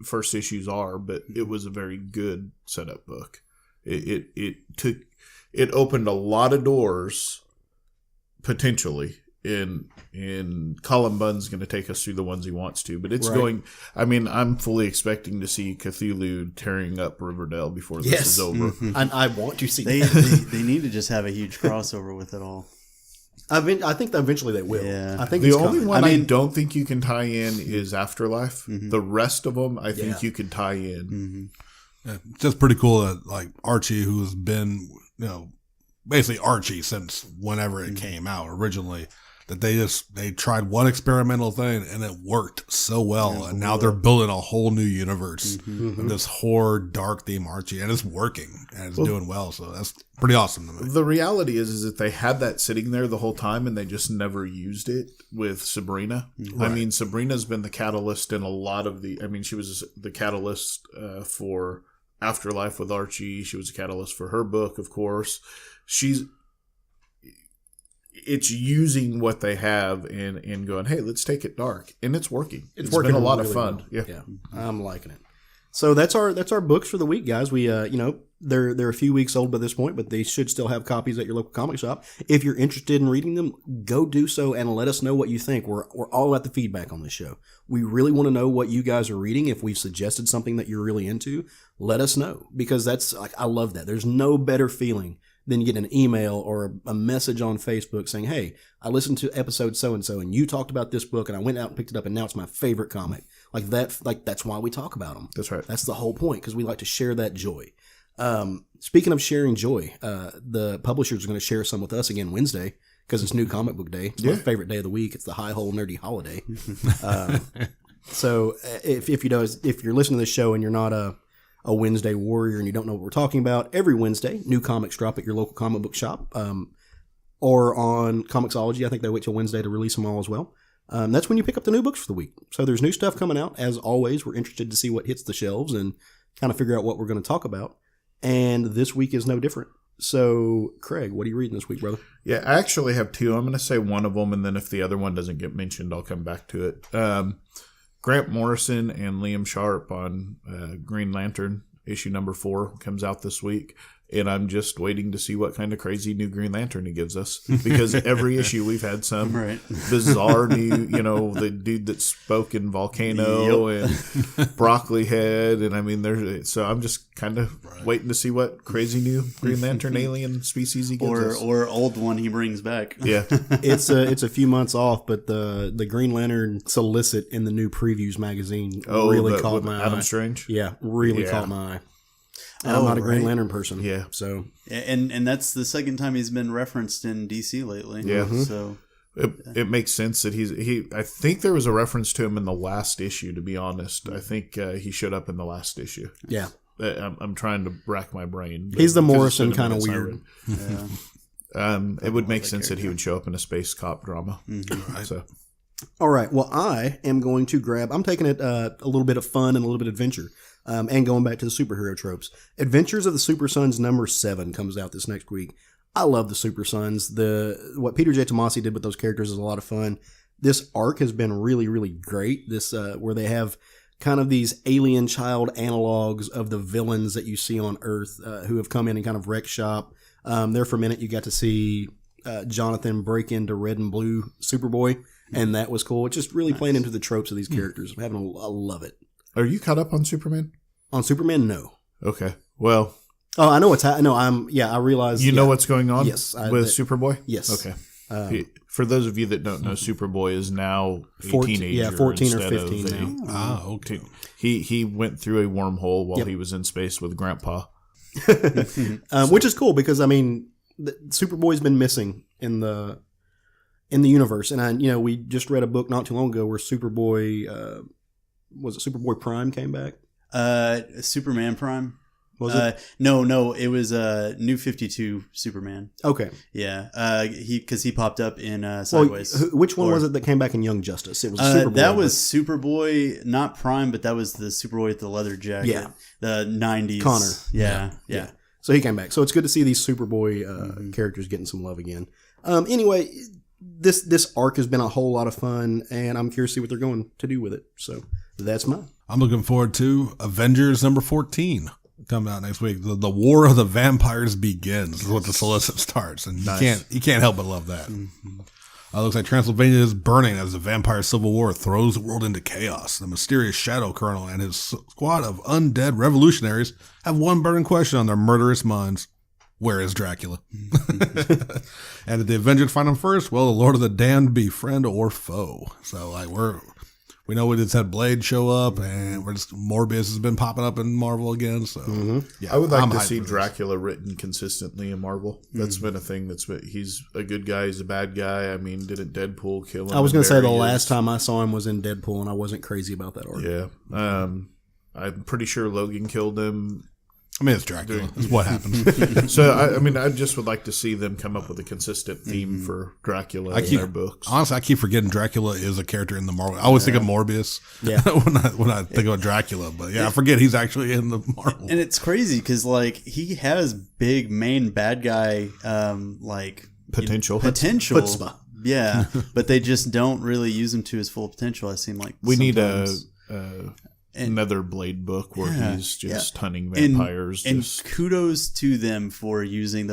first issues are, but it was a very good setup book. It opened a lot of doors potentially, and Cullen Bunn's going to take us through the ones he wants to, but it's going. I mean, I'm fully expecting to see Cthulhu tearing up Riverdale before this is over. And I want to see. They need to just have a huge crossover with it all. I think that eventually they will. Yeah. I think the only one I don't think you can tie in is Afterlife. Mm-hmm. The rest of them, I think you could tie in. Mm-hmm. Yeah, just pretty cool that like Archie, who's been basically Archie since whenever it came out originally, that they tried one experimental thing and it worked so well, and now they're building a whole new universe with this horror dark theme Archie, and it's working and it's doing well. So that's pretty awesome to me. The reality is that they had that sitting there the whole time and they just never used it with Sabrina. Right. I mean, Sabrina's been the catalyst in a lot of she was the catalyst for Afterlife with Archie. She was a catalyst for her book, of course. it's using what they have and going, hey, let's take it dark, and it's working. It's working been a lot really of fun. well. Yeah, I'm liking it. So that's our books for the week, guys. We they're a few weeks old by this point, but they should still have copies at your local comic shop. If you're interested in reading them, go do so and let us know what you think. We're all about the feedback on this show. We really want to know what you guys are reading. If we've suggested something that you're really into, let us know, because that's like, I love that. There's no better feeling than getting an email or a message on Facebook saying, hey, I listened to episode so-and-so and you talked about this book and I went out and picked it up and now it's my favorite comic. That's why we talk about them. that's right. That's the whole point, because we like to share that joy. Speaking of sharing joy, the publishers are going to share some with us again Wednesday, because it's New Comic Book Day. It's my favorite day of the week. It's the high hole nerdy holiday. So if you're listening to this show and you're not a Wednesday warrior and you don't know what we're talking about, every Wednesday, new comics drop at your local comic book shop, or on Comixology. I think they wait till Wednesday to release them all as well. That's when you pick up the new books for the week. So there's new stuff coming out. As always, we're interested to see what hits the shelves and kind of figure out what we're going to talk about. And this week is no different. So, Craig, what are you reading this week, brother? Yeah, I actually have two. I'm going to say one of them, and then if the other one doesn't get mentioned, I'll come back to it. Grant Morrison and Liam Sharp on Green Lantern issue number 4 comes out this week. And I'm just waiting to see what kind of crazy new Green Lantern he gives us. Because every issue we've had some bizarre new, the dude that spoke in Volcano and Broccoli Head. And I mean, so I'm just kind of waiting to see what crazy new Green Lantern alien species he gives us. Or old one he brings back. Yeah. It's a few months off, but the Green Lantern solicit in the new Previews magazine really caught my eye. Adam Strange? Yeah, really caught my eye. And I'm not a Green Lantern person. Yeah. So and that's the second time he's been referenced in DC lately. Yeah. So it makes sense that I think there was a reference to him in the last issue, to be honest. I think he showed up in the last issue. Yeah. I'm trying to rack my brain. He's the Morrison kind of weird. yeah. It would make sense that he would show up in a space cop drama. Mm-hmm. So, all right. Well, I am going to grab. I'm taking it a little bit of fun and a little bit of adventure, and going back to the superhero tropes. Adventures of the SuperSons number 7 comes out this next week. I love the SuperSons. What Peter J. Tomasi did with those characters is a lot of fun. This arc has been really, really great. This where they have kind of these alien child analogs of the villains that you see on Earth, who have come in and kind of wreck shop. There for a minute, you got to see Jonathan break into Red and Blue Superboy. And that was cool. It's just really playing into the tropes of these characters. I love it. are you caught up on Superman? On Superman, no. Okay. Well, oh, I know what's happening. No, I realize. You know what's going on? Yes. With Superboy? Yes. Okay. For those of you that don't know, Superboy is now a 14, teenager. yeah, 14 or instead 15 now. Okay. He went through a wormhole while he was in space with Grandpa. Which is cool because, I mean, Superboy's been missing in the universe. And, we just read a book not too long ago where Superboy, was it Superboy Prime came back? Superman Prime. Was it? No, it was New 52 Superman. Okay. Yeah, because he popped up in Sideways. Well, which one was it that came back in Young Justice? It was Superboy. That was Superboy, not Prime, but that was the Superboy with the leather jacket. Yeah. The 90s. Connor. Yeah. So he came back. So it's good to see these Superboy characters getting some love again. Anyway, this arc has been a whole lot of fun, and I'm curious to see what they're going to do with it. So that's mine. I'm looking forward to Avengers number 14 coming out next week. The War of the Vampires begins is what the solicit starts, and you can't help but love that. Mm-hmm. Looks like Transylvania is burning as the vampire civil war throws the world into chaos. The mysterious Shadow Colonel and his squad of undead revolutionaries have one burning question on their murderous minds: where is Dracula? And did the Avengers find him first? Well, the Lord of the Damned be friend or foe. So we know we just had Blade show up, and Morbius has been popping up in Marvel again. So yeah, I would like to see Dracula written consistently in Marvel. That's been a thing. He's a good guy. He's a bad guy. I mean, didn't Deadpool kill him? I was going to say the last time I saw him was in Deadpool, and I wasn't crazy about that arc. Yeah, I'm pretty sure Logan killed him. I mean, it's Dracula. It's what happens. So, I just would like to see them come up with a consistent theme for Dracula in their books. Honestly, I keep forgetting Dracula is a character in the Marvel. I always think of Morbius when I think of Dracula. But I forget he's actually in the Marvel. And it's crazy because, he has big main bad guy, Potential. Chutzpah. Yeah, but they just don't really use him to his full potential. I seem like We need sometimes. another Blade book where he's just hunting And- vampires. And just kudos to them for using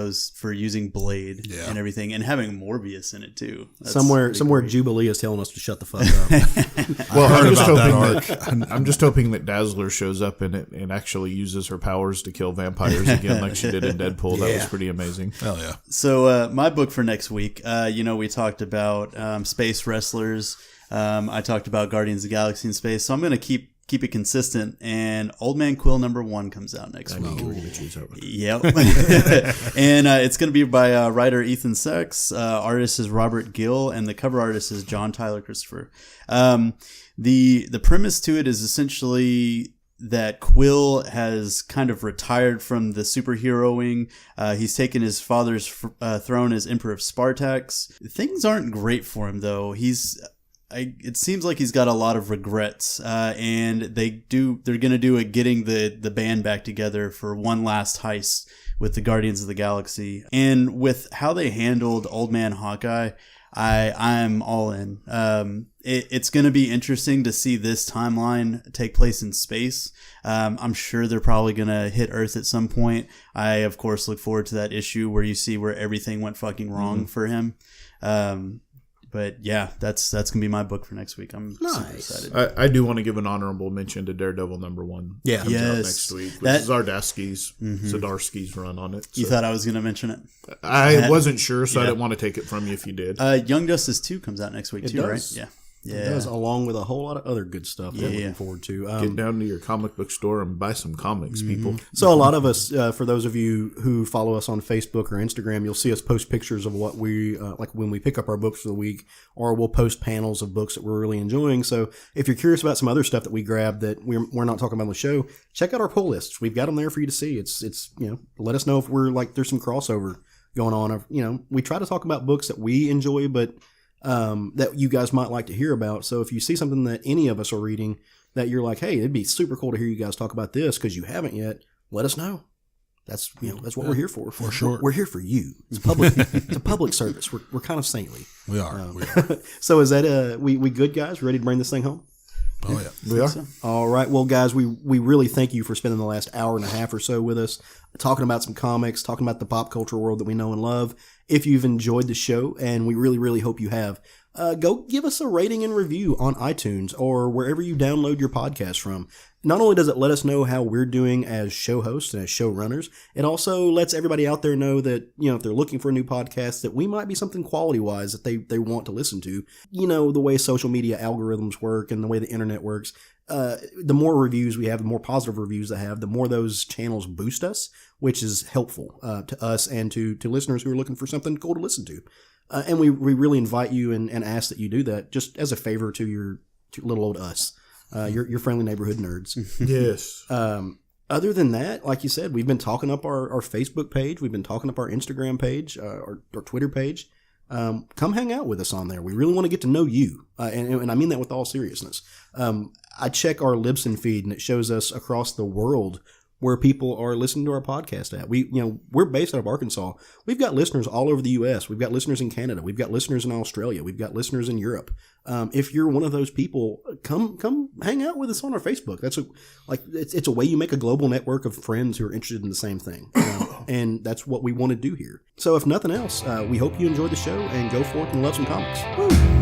Blade Yeah. and everything, and having Morbius in it too. That's Somewhere pretty great. Jubilee is telling us to shut the fuck up. well, heard I'm just about that hoping that I'm just hoping that Dazzler shows up in it and actually uses her powers to kill vampires again, like she did in Deadpool. That was pretty amazing. Hell yeah. So my book for next week, we talked about space wrestlers. I talked about Guardians of the Galaxy in space. So I'm going to keep it consistent. And Old Man Quill #1 comes out next week. You were going to choose that one. Yep. And it's going to be by writer Ethan Sachs. Artist is Robert Gill, and the cover artist is John Tyler Christopher. The premise to it is essentially that Quill has kind of retired from the superheroing. He's taken his father's throne as Emperor of Spartax. Things aren't great for him, though. It seems like he's got a lot of regrets, and they're going to do a getting the band back together for one last heist with the Guardians of the Galaxy. And with how they handled Old Man Hawkeye, I'm all in. It's going to be interesting to see this timeline take place in space. I'm sure they're probably going to hit Earth at some point. I, of course, look forward to that issue where you see where everything went fucking wrong for him. But yeah, that's gonna be my book for next week. I'm super excited. I do want to give an honorable mention to Daredevil #1. Yeah. Comes out Yes. next week, which That- is Zdarsky's run on it. You so. thought I was gonna mention it? I wasn't sure, so I Yeah. didn't want to take it from you if you did. Young Justice 2 comes out next week It too, does. right? Yeah. It does, along with a whole lot of other good stuff that we're Yeah. looking forward to. Get down to your comic book store and buy some comics, people. So a lot of us, for those of you who follow us on Facebook or Instagram, you'll see us post pictures of what we like when we pick up our books for the week, or we'll post panels of books that we're really enjoying. So if you're curious about some other stuff that we grabbed that we're not talking about on the show, check out our pull lists. We've got them there for you to see. It's let us know if we're like there's some crossover going on. Or, we try to talk about books that we enjoy, but that you guys might like to hear about. So if you see something that any of us are reading that you're like, hey, it'd be super cool to hear you guys talk about this because you haven't yet, let us know. That's that's what we're here for. For sure. We're here for you. It's public. It's a public service. We're kind of saintly. We are. So is that we good guys? Ready to bring this thing home? Oh, yeah. We are. All right. Well, guys, we really thank you for spending the last hour and a half or so with us, talking about some comics, talking about the pop culture world that we know and love. If you've enjoyed the show, and we really, really hope you have, go give us a rating and review on iTunes or wherever you download your podcast from. Not only does it let us know how we're doing as show hosts and as showrunners, it also lets everybody out there know that, if they're looking for a new podcast, that we might be something quality-wise that they want to listen to. The way social media algorithms work and the way the internet works, the more reviews we have, the more positive reviews they have, the more those channels boost us, which is helpful to us and to listeners who are looking for something cool to listen to. And we really invite you and ask that you do that just as a favor to little old us. Your friendly neighborhood nerds. Yes. Other than that, like you said, we've been talking up our Facebook page. We've been talking up our Instagram page, our Twitter page. Come hang out with us on there. We really want to get to know you. And I mean that with all seriousness. I check our Libsyn feed and it shows us across the world where people are listening to our podcast at. We're based out of Arkansas. We've got listeners all over the U.S. We've got listeners in Canada. We've got listeners in Australia. We've got listeners in Europe. If you're one of those people, come hang out with us on our Facebook. It's a way you make a global network of friends who are interested in the same thing. And that's what we want to do here. So if nothing else, we hope you enjoyed the show and go forth and love some comics. Woo!